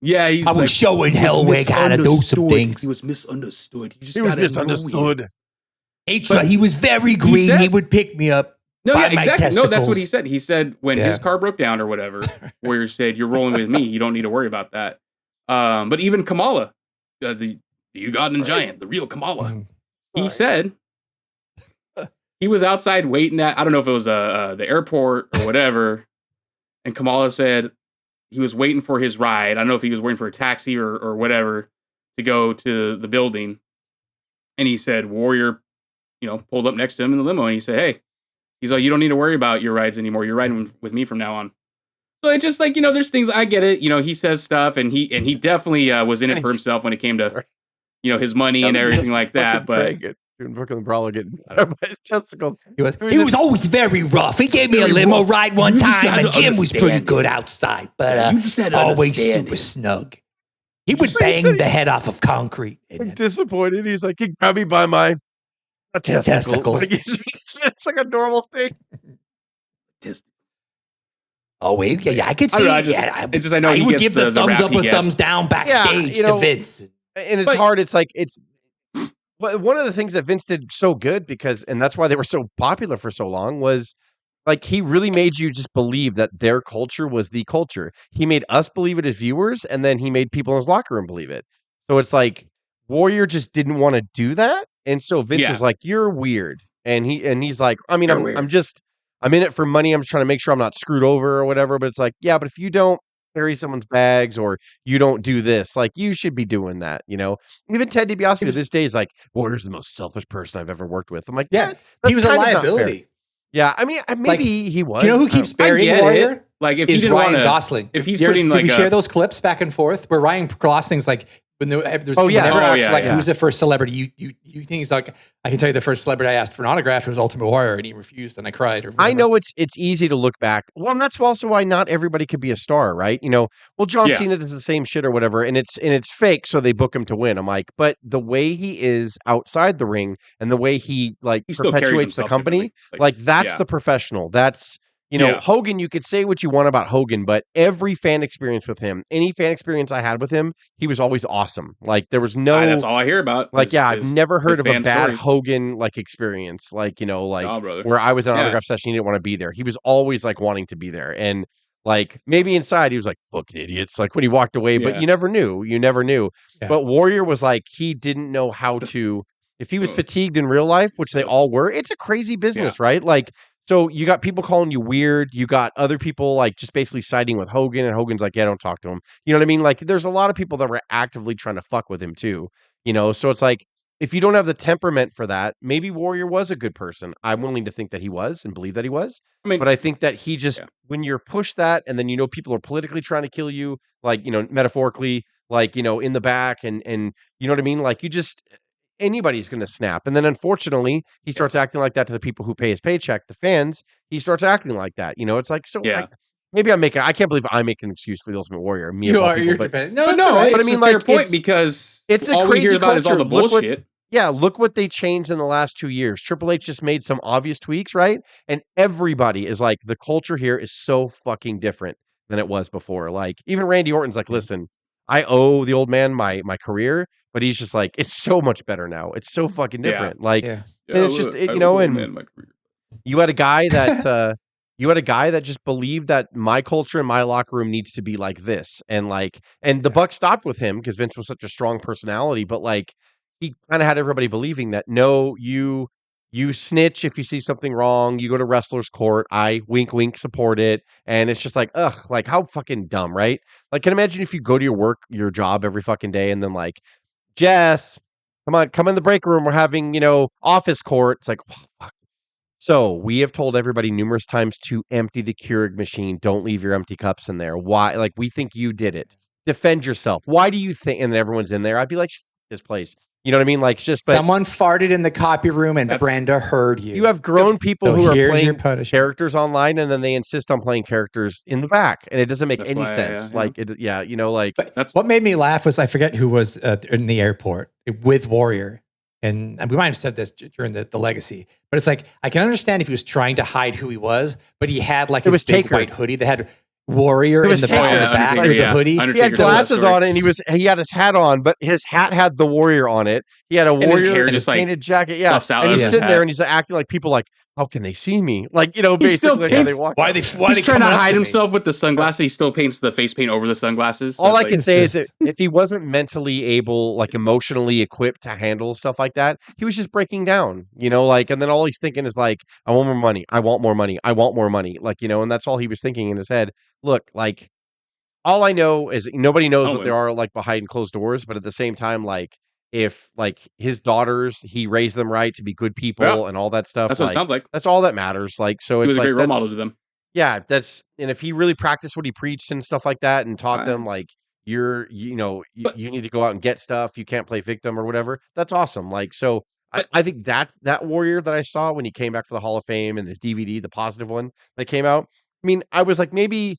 Yeah, he's I was showing Hellwig how to do some things. He was misunderstood. He was misunderstood. He was very green. He would pick me up. No, by yeah, my exactly. testicles. No, that's what he said. He said when his car broke down or whatever, Warrior said, "You're rolling with me. You don't need to worry about that." But even Kamala, the Ugandan giant, the real Kamala, he said he was outside waiting at, I don't know if it was the airport or whatever, and Kamala said he was waiting for his ride. I don't know if he was waiting for a taxi or whatever to go to the building, and he said Warrior, pulled up next to him in the limo, and he said, "Hey." He's like, you don't need to worry about your rides anymore. You're riding with me from now on. So it's just like, there's things, I get it. He says stuff and he definitely was in it for himself when it came to, his money and everything like that. But fucking Brawler getting by his testicles. He was always very rough. He gave me a limo ride one time and Jim was pretty good outside, but always super snug. He would bang the head off of concrete. I'm disappointed. He's like, he grabbed me by my testicles. It's like a normal thing. Oh wait, yeah, I could see. I know he would gets give the thumbs up or thumbs down backstage to Vince, and it's hard. It's like one of the things that Vince did so good and that's why they were so popular for so long was like he really made you just believe that their culture was the culture. He made us believe it as viewers, and then he made people in his locker room believe it. So it's like Warrior just didn't want to do that, and so Vince was like, "You're weird." And he's like, I mean, I'm in it for money. I'm just trying to make sure I'm not screwed over or whatever. But it's like, yeah, but if you don't carry someone's bags or you don't do this, like you should be doing that. Even Ted DiBiase to this day is like, Warrior's the most selfish person I've ever worked with. I'm like, yeah, he was a liability. Yeah, I mean, maybe he was. You know who keeps burying Warrior? Like if is Ryan Gosling. If he's putting like, we share those clips back and forth where Ryan Gosling's like, who's the first celebrity you think he's like, I can tell you the first celebrity I asked for an autograph was Ultimate Warrior and he refused and I cried. I know it's easy to look back. Well, and that's also why not everybody could be a star, right? John Cena does the same shit or whatever, and it's fake, so they book him to win. I'm like, but the way he is outside the ring and the way he perpetuates the company, that's the professional. That's Hogan, you could say what you want about Hogan, but every fan experience with him, any fan experience I had with him, he was always awesome. Like there was no, that's all I hear about. I've never heard of a bad Hogan experience. Where I was at an autograph session, he didn't want to be there. He was always wanting to be there. And maybe inside he was like, fucking idiots. Like when he walked away, but you never knew. Yeah. But Warrior was he didn't know how to, if he was fatigued in real life, which they all were, it's a crazy business, right? So you got people calling you weird. You got other people just basically siding with Hogan, and Hogan's like, yeah, don't talk to him. You know what I mean? There's a lot of people that were actively trying to fuck with him too. So it's if you don't have the temperament for that, maybe Warrior was a good person. I'm willing to think that he was and believe that he was. But I think that he just, when you're pushed that, and then people are politically trying to kill you, metaphorically, in the back, and you know what I mean? You just, anybody's going to snap. And then unfortunately, he starts acting like that to the people who pay his paycheck, the fans. He starts acting like that. It's maybe I can't believe I make an excuse for the Ultimate Warrior. You're dependent. No, but I mean, fair point because it's all we hear about is all the bullshit. Look what they changed in the last 2 years. Triple H just made some obvious tweaks, right? And everybody is the culture here is so fucking different than it was before. Even Randy Orton's listen, I owe the old man my career, but he's just it's so much better now. It's so fucking different. And it's just and you had a guy that just believed that my culture and my locker room needs to be like this, and the buck stopped with him because Vince was such a strong personality, but he kind of had everybody believing that no, you snitch if you see something wrong, you go to wrestler's court, I wink wink support it, and it's just ugh, how fucking dumb, right? Can imagine if you go to your job every fucking day and then Jess, come on, come in the break room, we're having office court. It's oh, fuck. So we have told everybody numerous times to empty the Keurig machine. Don't leave your empty cups in there. Why? We think you did it. Defend yourself. Why do you think? And then everyone's in there. I'd be like, this place. You know what I mean? But someone farted in the copy room and Brenda heard you. You have grown people who are playing characters online, and then they insist on playing characters in the back, and it doesn't make any sense. But what made me laugh was I forget who was in the airport with Warrior, And we might have said this during the legacy, but it's like, I can understand if he was trying to hide who he was, but he had like his big white hoodie that had Warrior in the back with the hoodie. He had glasses on and he had his hat on, but his hat had the Warrior on it. He had a Warrior and his painted jacket. Yeah. And he's sitting there and he's acting like people like, how can they see me? Like, basically how they walk. He's trying to hide himself with the sunglasses. He still paints the face paint over the sunglasses. So all I can say is that if he wasn't mentally able, like emotionally equipped to handle stuff like that, he was just breaking down, and then all he's thinking is like, I want more money. I want more money. I want more money. And that's all he was thinking in his head. Look, like, all I know is nobody knows what there are like behind closed doors, but at the same time, like, if like his daughters, he raised them right to be good people and all that stuff. That's what it sounds like. That's all that matters. Like, so he it's was a great role model to them. Yeah, and if he really practiced what he preached and stuff like that, and taught them like you need to go out and get stuff. You can't play victim or whatever. That's awesome. Like, so I think that Warrior that I saw when he came back for the Hall of Fame and his DVD, the positive one that came out. I mean, I was like, maybe.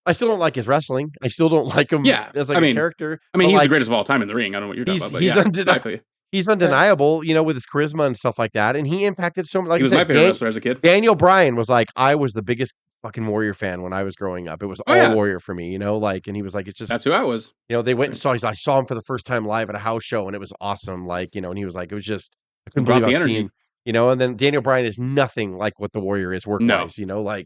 I still don't like his wrestling. I still don't like him as like a character. I mean, he's the greatest of all time in the ring. I don't know what you're talking about. But he's undeniable, with his charisma and stuff like that. And he impacted so much. Like he was my favorite wrestler as a kid. Daniel Bryan was like, I was the biggest fucking Warrior fan when I was growing up. It was all Warrior for me, and he was like, it's just that's who I was. They went and saw. I saw him for the first time live at a house show, and it was awesome. Like, and he was like, it was just I couldn't believe I was seeing, And then Daniel Bryan is nothing like what the Warrior is work wise,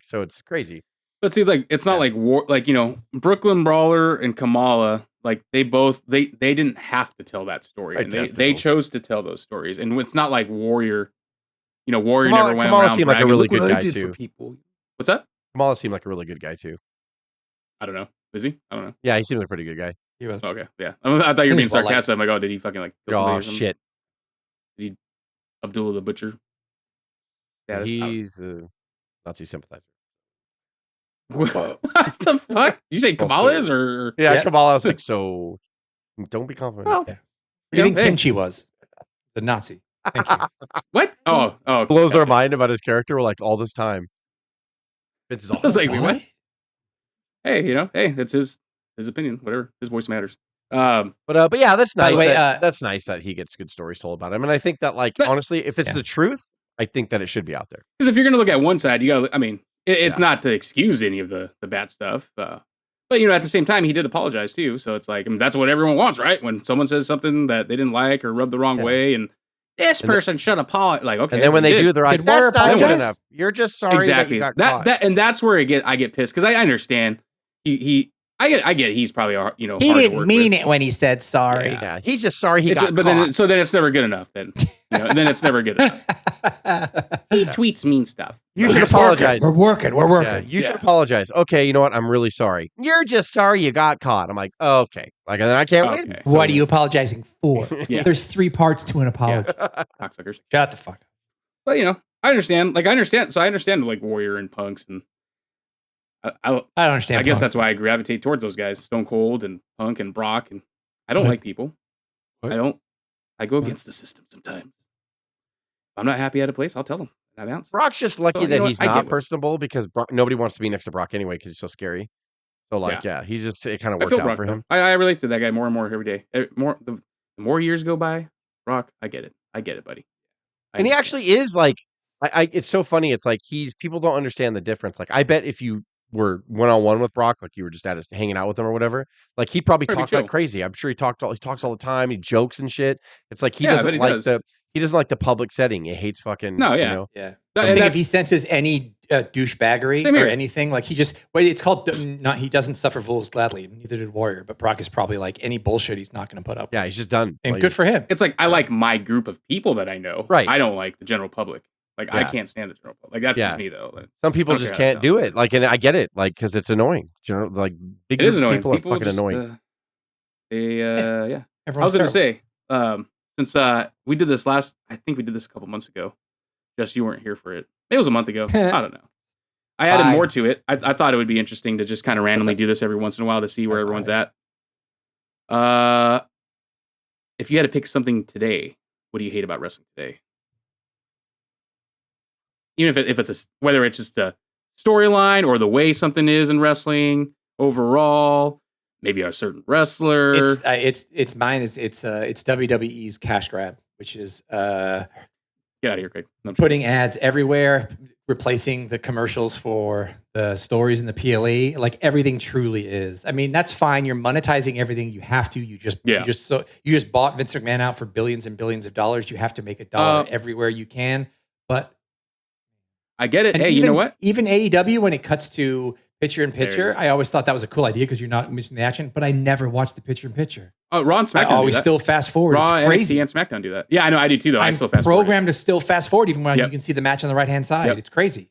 so it's crazy. But see, like, it's not like war, like, Brooklyn Brawler and Kamala, like, they didn't have to tell that story. And they chose to tell those stories. And it's not like Warrior, Warrior never went Kamala around seemed like a really good guy, too. What's that? Kamala seemed like a really good guy, too. I don't know. Is he? I don't know. Yeah, he seemed like a pretty good guy. He was. Okay, yeah. I thought you were being sarcastic. I'm like, oh, did he fucking, like, kill somebody or something? Shit. Did he Abdullah the Butcher? Yeah, he's a Nazi sympathizer. What the fuck? You say Kamala is or Kamala was like, so don't be confident. Well, What do you think Kimchi was? The Nazi. Thank you. What? Oh, blows our mind about his character. We're like, all this time. It's all like, what? Hey, it's his opinion. Whatever, his voice matters. But yeah, that's nice. That's nice that he gets good stories told about him. And I think that, like, honestly, if it's the truth, I think that it should be out there. Because if you're gonna look at one side, you gotta. I mean. It's not to excuse any of the bad stuff, but at the same time, he did apologize too. So it's like, that's what everyone wants, right? When someone says something that they didn't like or rubbed the wrong way, and this person should apologize. Like, okay, and then when they do, they're like, "That's not good enough. You're just sorry that you got caught." And that's where I get pissed because I understand I get he's probably he didn't mean it when he said sorry. Yeah, he's just sorry he got caught. Then it's never good enough. Then then it's never good enough. He tweets mean stuff. You should apologize. We're working. Yeah, you should apologize. Okay, you know what? I'm really sorry. You're just sorry you got caught. I'm like, okay. Like, and then I can't win. So, what are you apologizing for? There's 3 parts to an apology. Cocksuckers. Shut the fuck up. But I understand. Like, I understand like Warrior and Punks and. I don't understand. I guess that's why I gravitate towards those guys, Stone Cold and Punk and Brock. And I don't like people. What? I go against the system sometimes. If I'm not happy at a place, I'll tell them. Brock's just lucky that he's not personable because nobody wants to be next to Brock anyway because he's so scary. So he just it kind of worked out for him. I relate to that guy more and more every day. The more years go by, Brock, I get it, buddy. And he actually is like, it's so funny. It's like people don't understand the difference. Like, I bet if you were one-on-one with Brock, like you were just hanging out with him or whatever, like he probably talks like crazy. I'm sure he talks all the time. He jokes and shit. It's like he doesn't like the public setting. He hates fucking. No, yeah, yeah. I think if he senses any douchebaggery or anything, like it's called he doesn't suffer fools gladly. Neither did Warrior, but Brock is probably like any bullshit he's not going to put up. Yeah, he's just done. And good for him. It's like I like my group of people that I know. Right. I don't like the general public. Like I can't stand the general public. Like that's just me though. Like, some people just can't do it. Like, and I get it. Like, because it's annoying. Like big groups of people are fucking annoying. I was going to say, since we did this I think we did this a couple months ago. Just you weren't here for it. Maybe it was a month ago. I don't know. I added more to it. I thought it would be interesting to just kind of randomly do this every once in a while to see where everyone's at. If you had to pick something today, what do you hate about wrestling today? Even if it's whether it's just a storyline or the way something is in wrestling overall, maybe a certain wrestler. It's mine. It's WWE's cash grab, which is Get out of here, Craig. No, putting ads everywhere, replacing the commercials for the stories in the PLE. Like everything truly is. I mean, that's fine. You're monetizing everything. You have to. You just bought Vince McMahon out for billions and billions of dollars. You have to make $1 everywhere you can. But I get it. Hey, you know what? Even AEW, when it cuts to picture in picture, I always thought that was a cool idea because you're not missing the action. But I never watched the picture in picture. Oh, Raw and SmackDown. I always still fast forward. Raw, it's crazy. NXT, and SmackDown do that. Yeah, I know. I do too, though. I still fast forward. Programmed to still fast forward, even when you can see the match on the right hand side. It's crazy.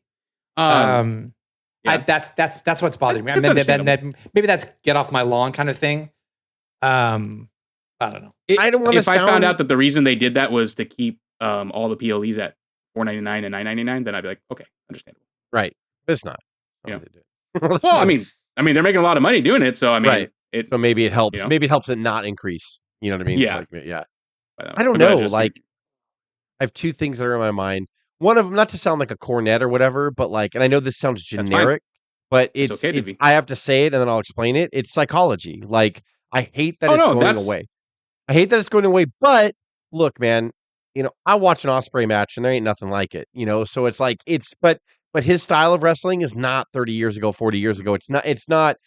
That's what's bothering me. Maybe that's get off my lawn kind of thing. I don't know. I don't want to. If I found out that the reason they did that was to keep all the PLEs at $4.99 and $9.99, then I'd be like, okay, understandable. Right. But it's not. Yeah. Well, I mean, they're making a lot of money doing it, so I mean, right. So maybe it helps. Maybe it helps it not increase. You know what I mean? Yeah. Like, yeah. I don't know. Like, I have two things that are in my mind. One of them, not to sound like a cornet or whatever, but like, and I know this sounds generic, but it's I have to say it and then I'll explain it. It's psychology. Like, I hate that it's going away. I hate that it's going away. But look, man, I watch an Ospreay match and there ain't nothing like it. So it's like but his style of wrestling is not 30 years ago, 40 years ago. It's not.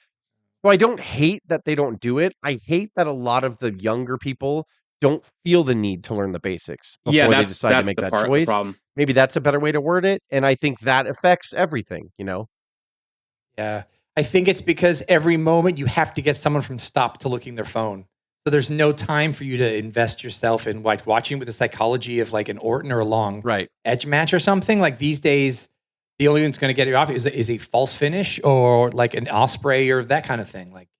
So I don't hate that they don't do it. I hate that a lot of the younger people don't feel the need to learn the basics before they decide to make that choice. Maybe that's a better way to word it. And I think that affects everything, Yeah. I think it's because every moment you have to get someone from stop to looking their phone. So there's no time for you to invest yourself in like watching with the psychology of like an Orton or a long edge match or something. Like these days, the only thing that's going to get you off is a false finish or like an Ospreay or that kind of thing. Like,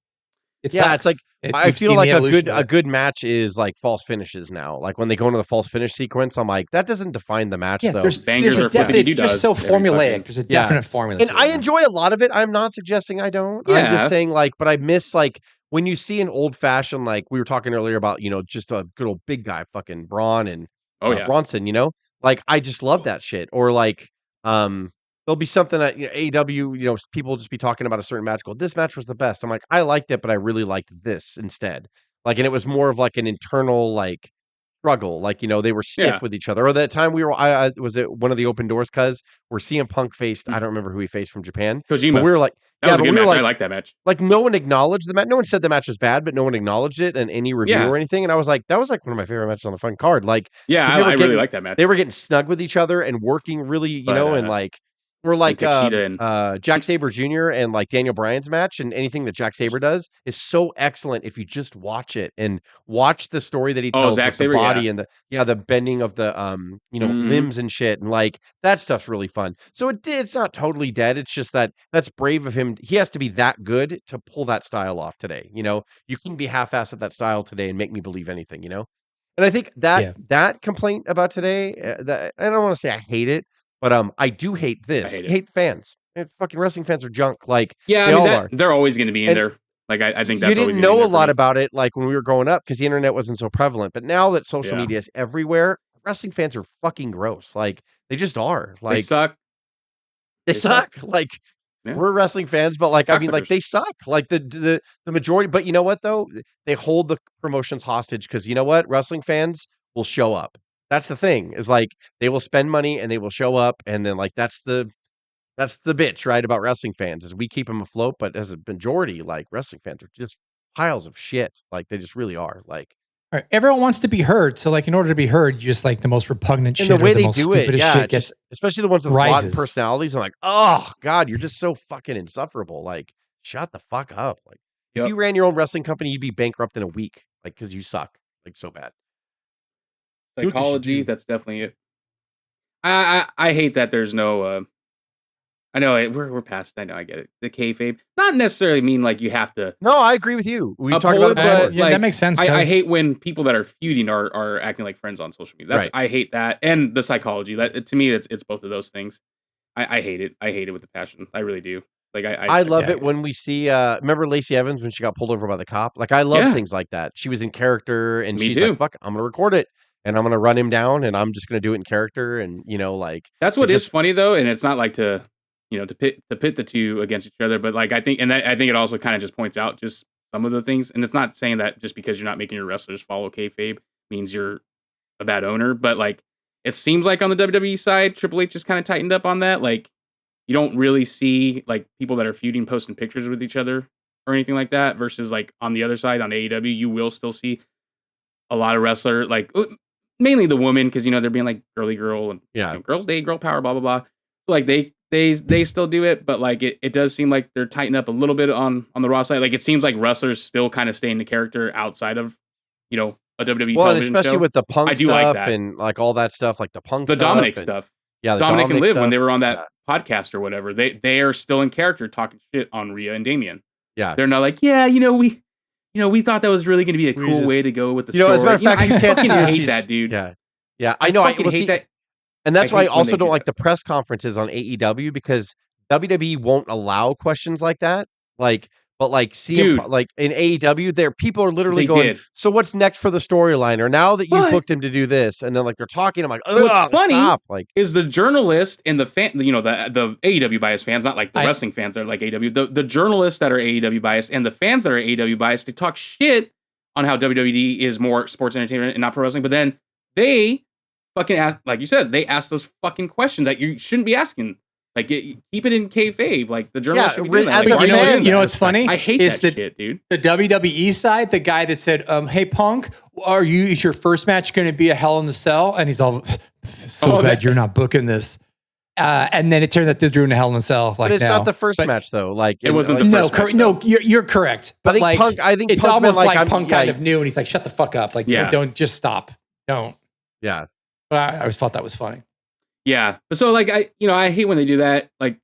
it's like I feel like a good match is like false finishes now. Like when they go into the false finish sequence, I'm like, that doesn't define the match though. It's just so formulaic. There's a definite formula. And I enjoy a lot of it. I'm not suggesting I don't. Yeah. I'm just saying like, but I miss like when you see an old fashioned, like we were talking earlier about, just a good old big guy, fucking Braun and Bronson, like I just love that shit. Or like, there'll be something that AEW, people will just be talking about a certain match. Go, this match was the best. I'm like, I liked it, but I really liked this instead. Like, and it was more of like an internal like struggle. Like, they were stiff with each other. Or that time we were, was it one of the open doors? Cause where CM Punk faced, I don't remember who he faced from Japan. Kojima. But we were like, that was a good match. I like that match. Like no one acknowledged the match. No one said the match was bad, but no one acknowledged it in any review or anything. And I was like, that was like one of my favorite matches on the front card. Like, I really like that match. They were getting snug with each other and working really, and like. Or like Jack Sabre Jr. and like Daniel Bryan's match, and anything that Jack Sabre does is so excellent if you just watch it and watch the story that he tells with the body and the bending of the limbs and shit, and like that stuff's really fun. So it's not totally dead. It's just that's brave of him. He has to be that good to pull that style off today. You can be half-assed at that style today and make me believe anything. And I think that complaint about today, that I don't want to say I hate it. But I do hate this. I hate fans. Fucking wrestling fans are junk. Like they all are. They're always going to be in there. Like I think that's you didn't know a lot about it. Like when we were growing up, because the internet wasn't so prevalent. But now that social media is everywhere, wrestling fans are fucking gross. Like they just are. Like they suck. They suck. Like we're wrestling fans, but like I mean, like they suck. Like the majority. But you know what though? They hold the promotions hostage because you know what? Wrestling fans will show up. That's the thing is like they will spend money and they will show up. And then like, that's the bitch, right? About wrestling fans is we keep them afloat, but as a majority, like wrestling fans are just piles of shit. Like they just really are like, right. Everyone wants to be heard. So like in order to be heard, you just like the most repugnant shit. The way they do it. Shit just, especially the ones with rotten personalities. I'm like, oh God, you're just so fucking insufferable. Like shut the fuck up. Like if you ran your own wrestling company, you'd be bankrupt in a week. Like, cause you suck like so bad. Psychology, that's definitely it. I hate that there's no I know we're past. I know I get it. The kayfabe, not necessarily mean like you have to. No, I agree with you. We talked about it before. Yeah, that makes sense. I hate when people that are feuding are acting like friends on social media. I hate that, and the psychology. That to me, it's both of those things. I hate it. I hate it with a passion. I really do. Like I love it when we see. Remember Lacey Evans when she got pulled over by the cop? Like I love things like that. She was in character, and she's like, "Fuck, I'm gonna record it." And I'm going to run him down and I'm just going to do it in character. And, like, that's what is funny though. And it's not like to pit the two against each other, but like, I think it also kind of just points out just some of the things. And it's not saying that just because you're not making your wrestlers follow kayfabe means you're a bad owner, but like it seems like on the WWE side, Triple H just kind of tightened up on that. Like you don't really see like people that are feuding posting pictures with each other or anything like that. Versus like on the other side on AEW, you will still see a lot of wrestler like mainly the woman because they're being like girly girl and girls day girl power blah blah blah. Like they still do it, but like it does seem like they're tightening up a little bit on the Raw side. Like it seems like wrestlers still kind of stay in the character outside of a WWE television especially show. with the Punk I do stuff like that. and like all that stuff, like the Punk the stuff, Dominic stuff. Yeah, the Dominic and Liv stuff. when they were on that podcast or whatever, they are still in character talking shit on Rhea and Damian. Yeah, they're not like we thought that was really going to be a cool way to go with the story. As a matter of fact, I fucking hate that, dude. Yeah, I know. I hate that. And that's why I also don't like the press conferences on AEW because WWE won't allow questions like that. But like in AEW, people are literally going, so what's next for the storyline? Or now that you booked him to do this, and then like they're talking, I'm like, what's funny stop. Like is the journalist and the fan, the AEW biased fans, not like the wrestling fans that are like AEW, the journalists that are AEW biased and the fans that are AEW biased, they talk shit on how WWE is more sports entertainment and not pro wrestling, but then they fucking ask, like you said, they ask those fucking questions that you shouldn't be asking. Like, keep it in kayfabe. Like, the journalist should be doing that. Like, you know what's funny? I hate that shit, dude. The WWE side, the guy that said, hey, Punk, is your first match going to be a Hell in the Cell? And he's all, bad you're not booking this. And then it turns out they're doing a Hell in a Cell. Like, but it's not the first match, though. Like, it wasn't the first match. No, you're correct. But I think it's Punk almost like Punk kind of knew, and he's like, shut the fuck up. Like, don't just stop. Don't. Yeah. But I always thought that was funny. Yeah. So, like, I hate when they do that. Like,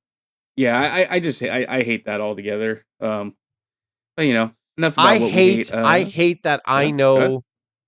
yeah, I just I hate that altogether. But enough about I what hate. we hate. I hate that. I know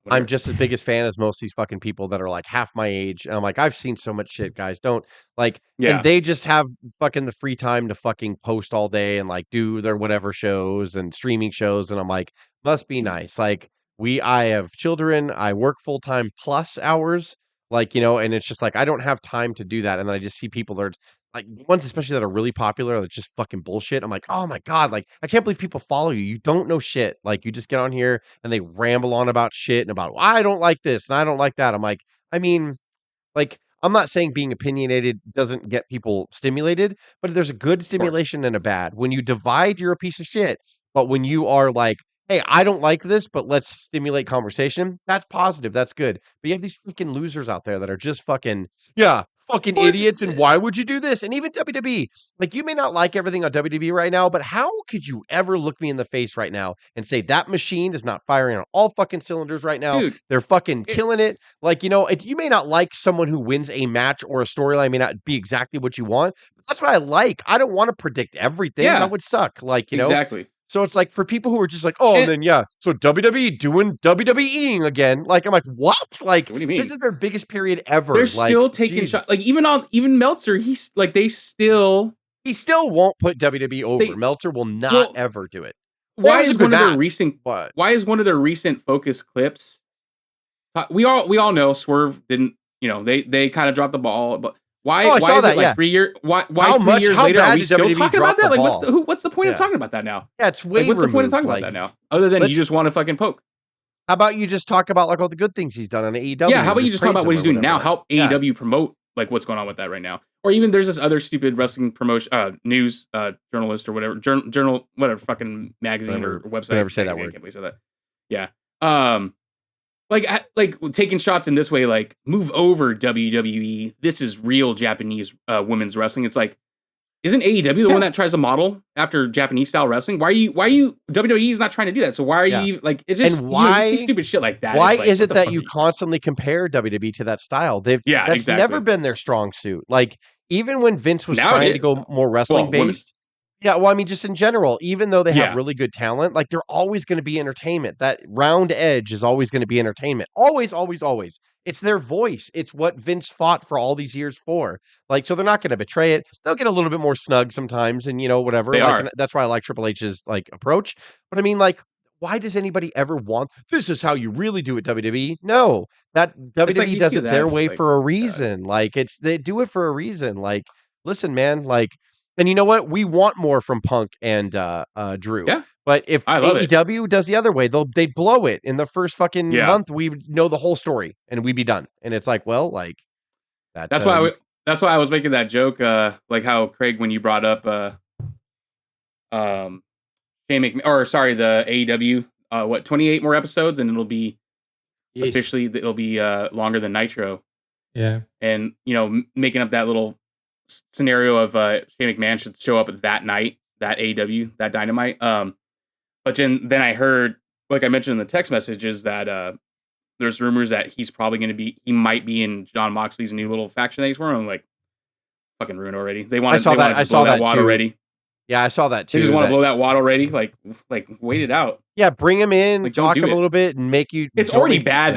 I'm just as big as fan as most of these fucking people that are like half my age, and I'm like, I've seen so much shit, guys. Don't like, and they just have fucking the free time to fucking post all day and like do their whatever shows and streaming shows, and I'm like, must be nice. Like I have children, I work full time plus hours, like and it's just like I don't have time to do that, and then I just see people that are like ones especially that are really popular that's just fucking bullshit. I'm like, oh my God, like I can't believe people follow you. You don't know shit. Like you just get on here and they ramble on about shit and about I don't like this and I don't like that. I'm like, I mean, like I'm not saying being opinionated doesn't get people stimulated, but there's a good stimulation and a bad. When you divide, you're a piece of shit. But when you are like, hey, I don't like this, but let's stimulate conversation, that's positive. That's good. But you have these freaking losers out there that are just fucking idiots, and why would you do this? And even WWE, like you may not like everything on WWE right now, but how could you ever look me in the face right now and say that machine is not firing on all fucking cylinders right now? Dude, they're fucking killing it. Like, you may not like someone who wins a match or a storyline may not be exactly what you want, but that's what I like. I don't want to predict everything. That would suck. Like, exactly. So it's like for people who are just like, so WWE doing WWEing again. Like, I'm like, what? Like, what do you mean? This is their biggest period ever. They're still taking shots. Like, even Meltzer, he still won't put WWE over. Meltzer will not ever do it. Why is one of their recent focus clips? We all know Swerve didn't. They kind of dropped the ball, but. Why is it like 3 years? Why 3 years later are we still talking about that? Like, what's the point of talking about that now? Yeah, it's way what's the point of talking about that now? Other than you just want to fucking poke. How about you just talk about like all the good things he's done on AEW? Yeah, how about you just talk about what he's doing now? Help AEW promote like what's going on with that right now? Or even there's this other stupid wrestling promotion news journalist or whatever journal whatever fucking magazine or website. Never say that word. I can't believe I said that. Yeah. Like taking shots in this way, like move over WWE. This is real Japanese women's wrestling. It's like, isn't AEW the one that tries to model after Japanese style wrestling? Why are you WWE is not trying to do that? So why are you like? It's just you see stupid shit like that. Why is it that you constantly compare WWE to that style? That's never been their strong suit. Like even when Vince was trying to go more wrestling based. Yeah, well, I mean, just in general, even though they have really good talent, like they're always going to be entertainment. That round edge is always going to be entertainment. Always, always, always. It's their voice. It's what Vince fought for all these years for. Like, so they're not going to betray it. They'll get a little bit more snug sometimes, and whatever. And that's why I like Triple H's like approach. But I mean, like, why does anybody ever want this? Is how you really do it, WWE? No, that WWE does it their way for a reason. Like, they do it for a reason. Like, listen, man, like. And you know what? We want more from Punk and Drew. Yeah. But if I love it. AEW does the other way, they'd blow it in the first fucking Yeah. month. We would know the whole story and we'd be done. And it's like, well, like That's why I was making that joke, like how Craig, when you brought up Shane McMahon, or sorry, the AEW, 28 more episodes, and it'll be officially it'll be longer than Nitro. Yeah. And making up that little scenario of Shane McMahon should show up that night, that AEW, that Dynamite. But then I heard, like I mentioned in the text messages, that there's rumors that he might be in John Moxley's new little faction that he's forming. I'm like, fucking ruined already. I saw that wad already. Yeah, I saw that too. They just want to blow that wad already. Like wait it out. Yeah, bring him in, talk him a little bit, and make you. It's already bad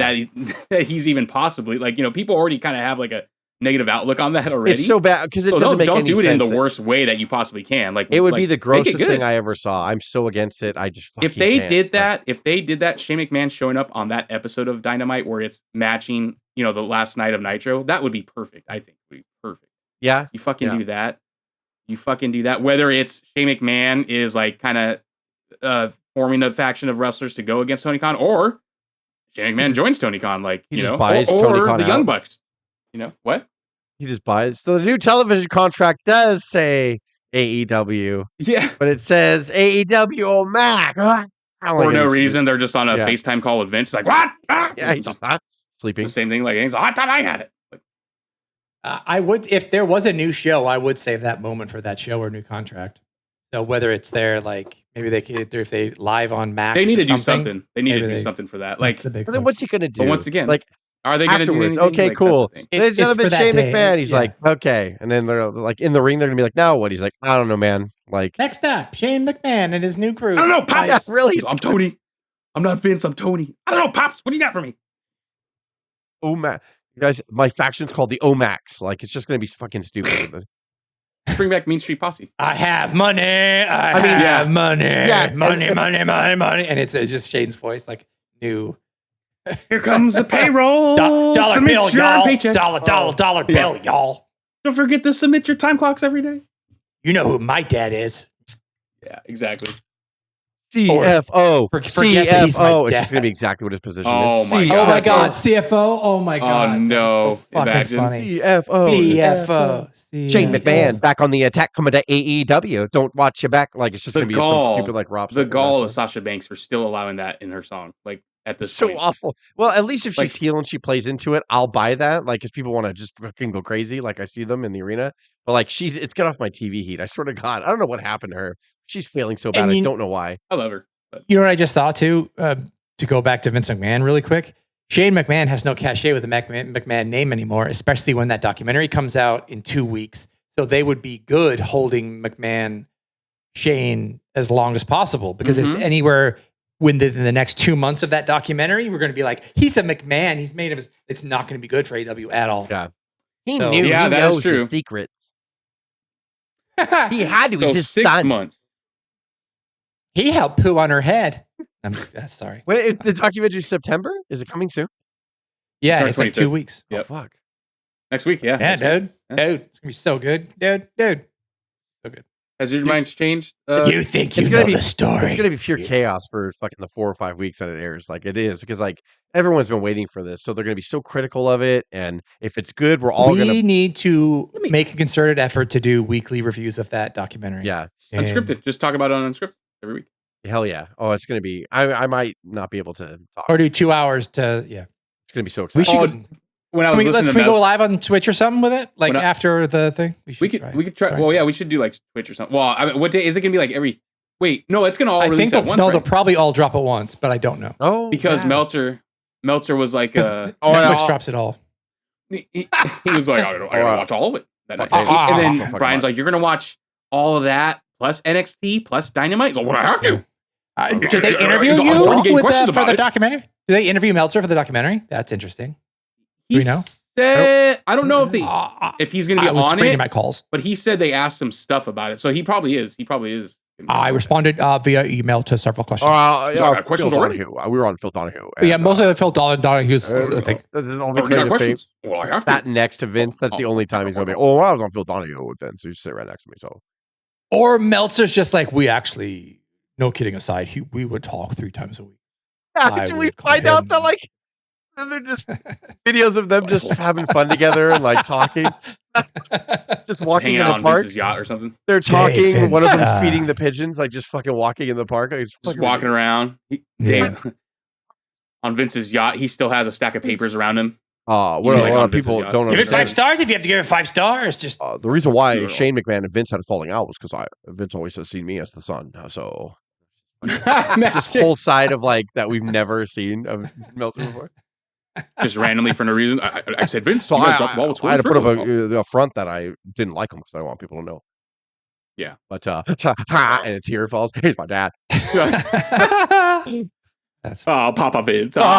that he's even possibly people already kind of have like a negative outlook on that already. It's so bad because it doesn't make any sense. Don't do it in the worst way that you possibly can. Like it would be the grossest thing I ever saw. I'm so against it. I just if they did that, Shane McMahon showing up on that episode of Dynamite where it's matching, the last night of Nitro, that would be perfect. I think it would be perfect. Yeah, you fucking do that. You fucking do that. Whether it's Shane McMahon is like kind of forming a faction of wrestlers to go against Tony Khan, or Shane McMahon joins Tony Khan, like buys Tony Khan the Young Bucks. What? He just buys. So the new television contract does say AEW. Yeah. But it says AEW Mac. For no reason. They're just on a FaceTime call with Vince. Like, what? Yeah, he's just sleeping. The same thing. Like, I thought I had it. Like, I would, if there was a new show, I would save that moment for that show or new contract. So whether it's there, like maybe they could, if they live on Max, they need to do something. They need to do something for that. Like, then what's he gonna do? But once again, like, are they going to do anything? Okay, like, cool. There's gonna be Shane McMahon. He's yeah. like, okay, and then they're like in the ring. They're gonna be like, now what? He's like, I don't know, man. Like next up, Shane McMahon and his new crew. I don't know, Pops. Yeah, really? I'm Tony. I'm not Vince. I'm Tony. I don't know, Pops. What do you got for me? Oh man, you guys, my faction's called the Omax. Like it's just gonna be fucking stupid. Bring back Mean Street Posse. I have money. I have money. Yeah, money. And it's just Shane's voice, like new. Here comes the payroll. Dollar bill, y'all. Paychecks. Dollar bill, y'all. Don't forget to submit your time clocks every day. You know who my dad is. Yeah, exactly. CFO. CFO. It's dad. just going to be exactly what his position is. Oh my God. CFO. Oh my God. Oh no. So Imagine. Funny. CFO. Shane McMahon back on the attack coming to AEW. Don't watch your back. Like it's just going to be some stupid like Rob. The gall of Sasha Banks for still allowing that in her song. Like at this point. So awful. Well, at least if she's heel and she plays into it, I'll buy that. Like, because people want to just fucking go crazy. Like I see them in the arena, but like it's get off my TV heat. I swear to God, I don't know what happened to her. She's failing so bad. I don't know why. I love her. But. You know what I just thought too? To go back to Vince McMahon really quick. Shane McMahon has no cachet with the McMahon name anymore, especially when that documentary comes out in 2 weeks. So they would be good holding McMahon, Shane as long as possible because if anywhere in the next 2 months of that documentary, we're going to be like, he's a McMahon. He's made of. It's not going to be good for AW at all. Yeah, he knew. Yeah, he knows the secrets. He had to. He's his 6 son. Months. He helped poo on her head. I'm sorry. Wait, is the documentary September? Is it coming soon? Yeah, it's like 2 weeks. Yep. Oh, fuck. Next week, yeah. Yeah, dude. Yeah. Dude, it's gonna be so good. Dude. So good. Has your mind's changed? You think you know the story. It's going to be pure chaos for fucking the 4 or 5 weeks that it airs. Like it is because like everyone's been waiting for this. So they're going to be so critical of it. And if it's good, we're all going to. We need to make a concerted effort to do weekly reviews of that documentary. Yeah. Unscripted. Just talk about it on Unscripted every week. Hell yeah. Oh, it's going to be. I might not be able to talk. Or do 2 hours to. Yeah. It's going to be so exciting. We should. Can we go live on Twitch or something with it? Like after the thing? We could try. Well, yeah, we should do like Twitch or something. Well, I mean, what day is it going to be like every. Wait, no, it's going to all release at once. No, they'll probably all drop at once, but I don't know. Oh, because Meltzer was like. Netflix drops it all. He was like, I gotta watch all of it. And then Brian's like, you're going to watch all of that plus NXT plus Dynamite? Well, what I have to. Did they interview you for the documentary? Did they interview Meltzer for the documentary? That's interesting. Do we know? I don't know if he's going to be on it. My calls, but he said they asked him stuff about it, so he probably is. I responded via email to several questions. Questions already? We were on Phil Donahue. Yeah, mostly the Phil Donahue's thing. Questions? Well, I have sat next to Vince. That's the only time he's going to be. Oh, I was on Phil Donahue with Vince. So you sit right next to me. So Or Meltzer's just like, we actually, no kidding aside, we would talk 3 times a week. Actually, we find out that like they're just videos of them just having fun together and like talking, just walking Hanging in out the on park. Vince's yacht or something. They're talking. Vince, One of them's feeding the pigeons, like just fucking walking in the park. Like, Just walking around. On Vince's yacht, he still has a stack of papers around him. What like a lot on of people Vince's don't Give it 5 understand. stars if you have to give it 5 stars. Just The reason why Brutal. Shane McMahon and Vince had a falling out was because Vince always has seen me as the son. So this whole side of like that we've never seen of Meltzer before. Just randomly for no reason. I said, Vince, So you guys dropped the ball with I had to put up Squirtle. a front that I didn't like him because I want people to know. Yeah. But and a tear falls. He's my dad. that's Oh, Papa Vince. Oh, All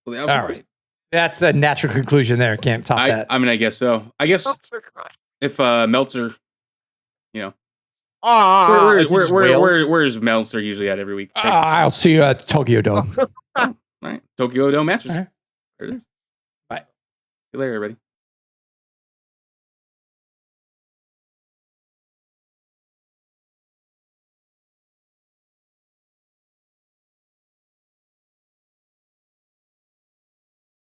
all right. That's the natural conclusion there. Can't top that. I mean, I guess so. I guess if Meltzer, where's Meltzer usually at every week? I'll see you at Tokyo Dome. All right. Tokyo Dome matches. All right. There it is. Bye. See you later, everybody.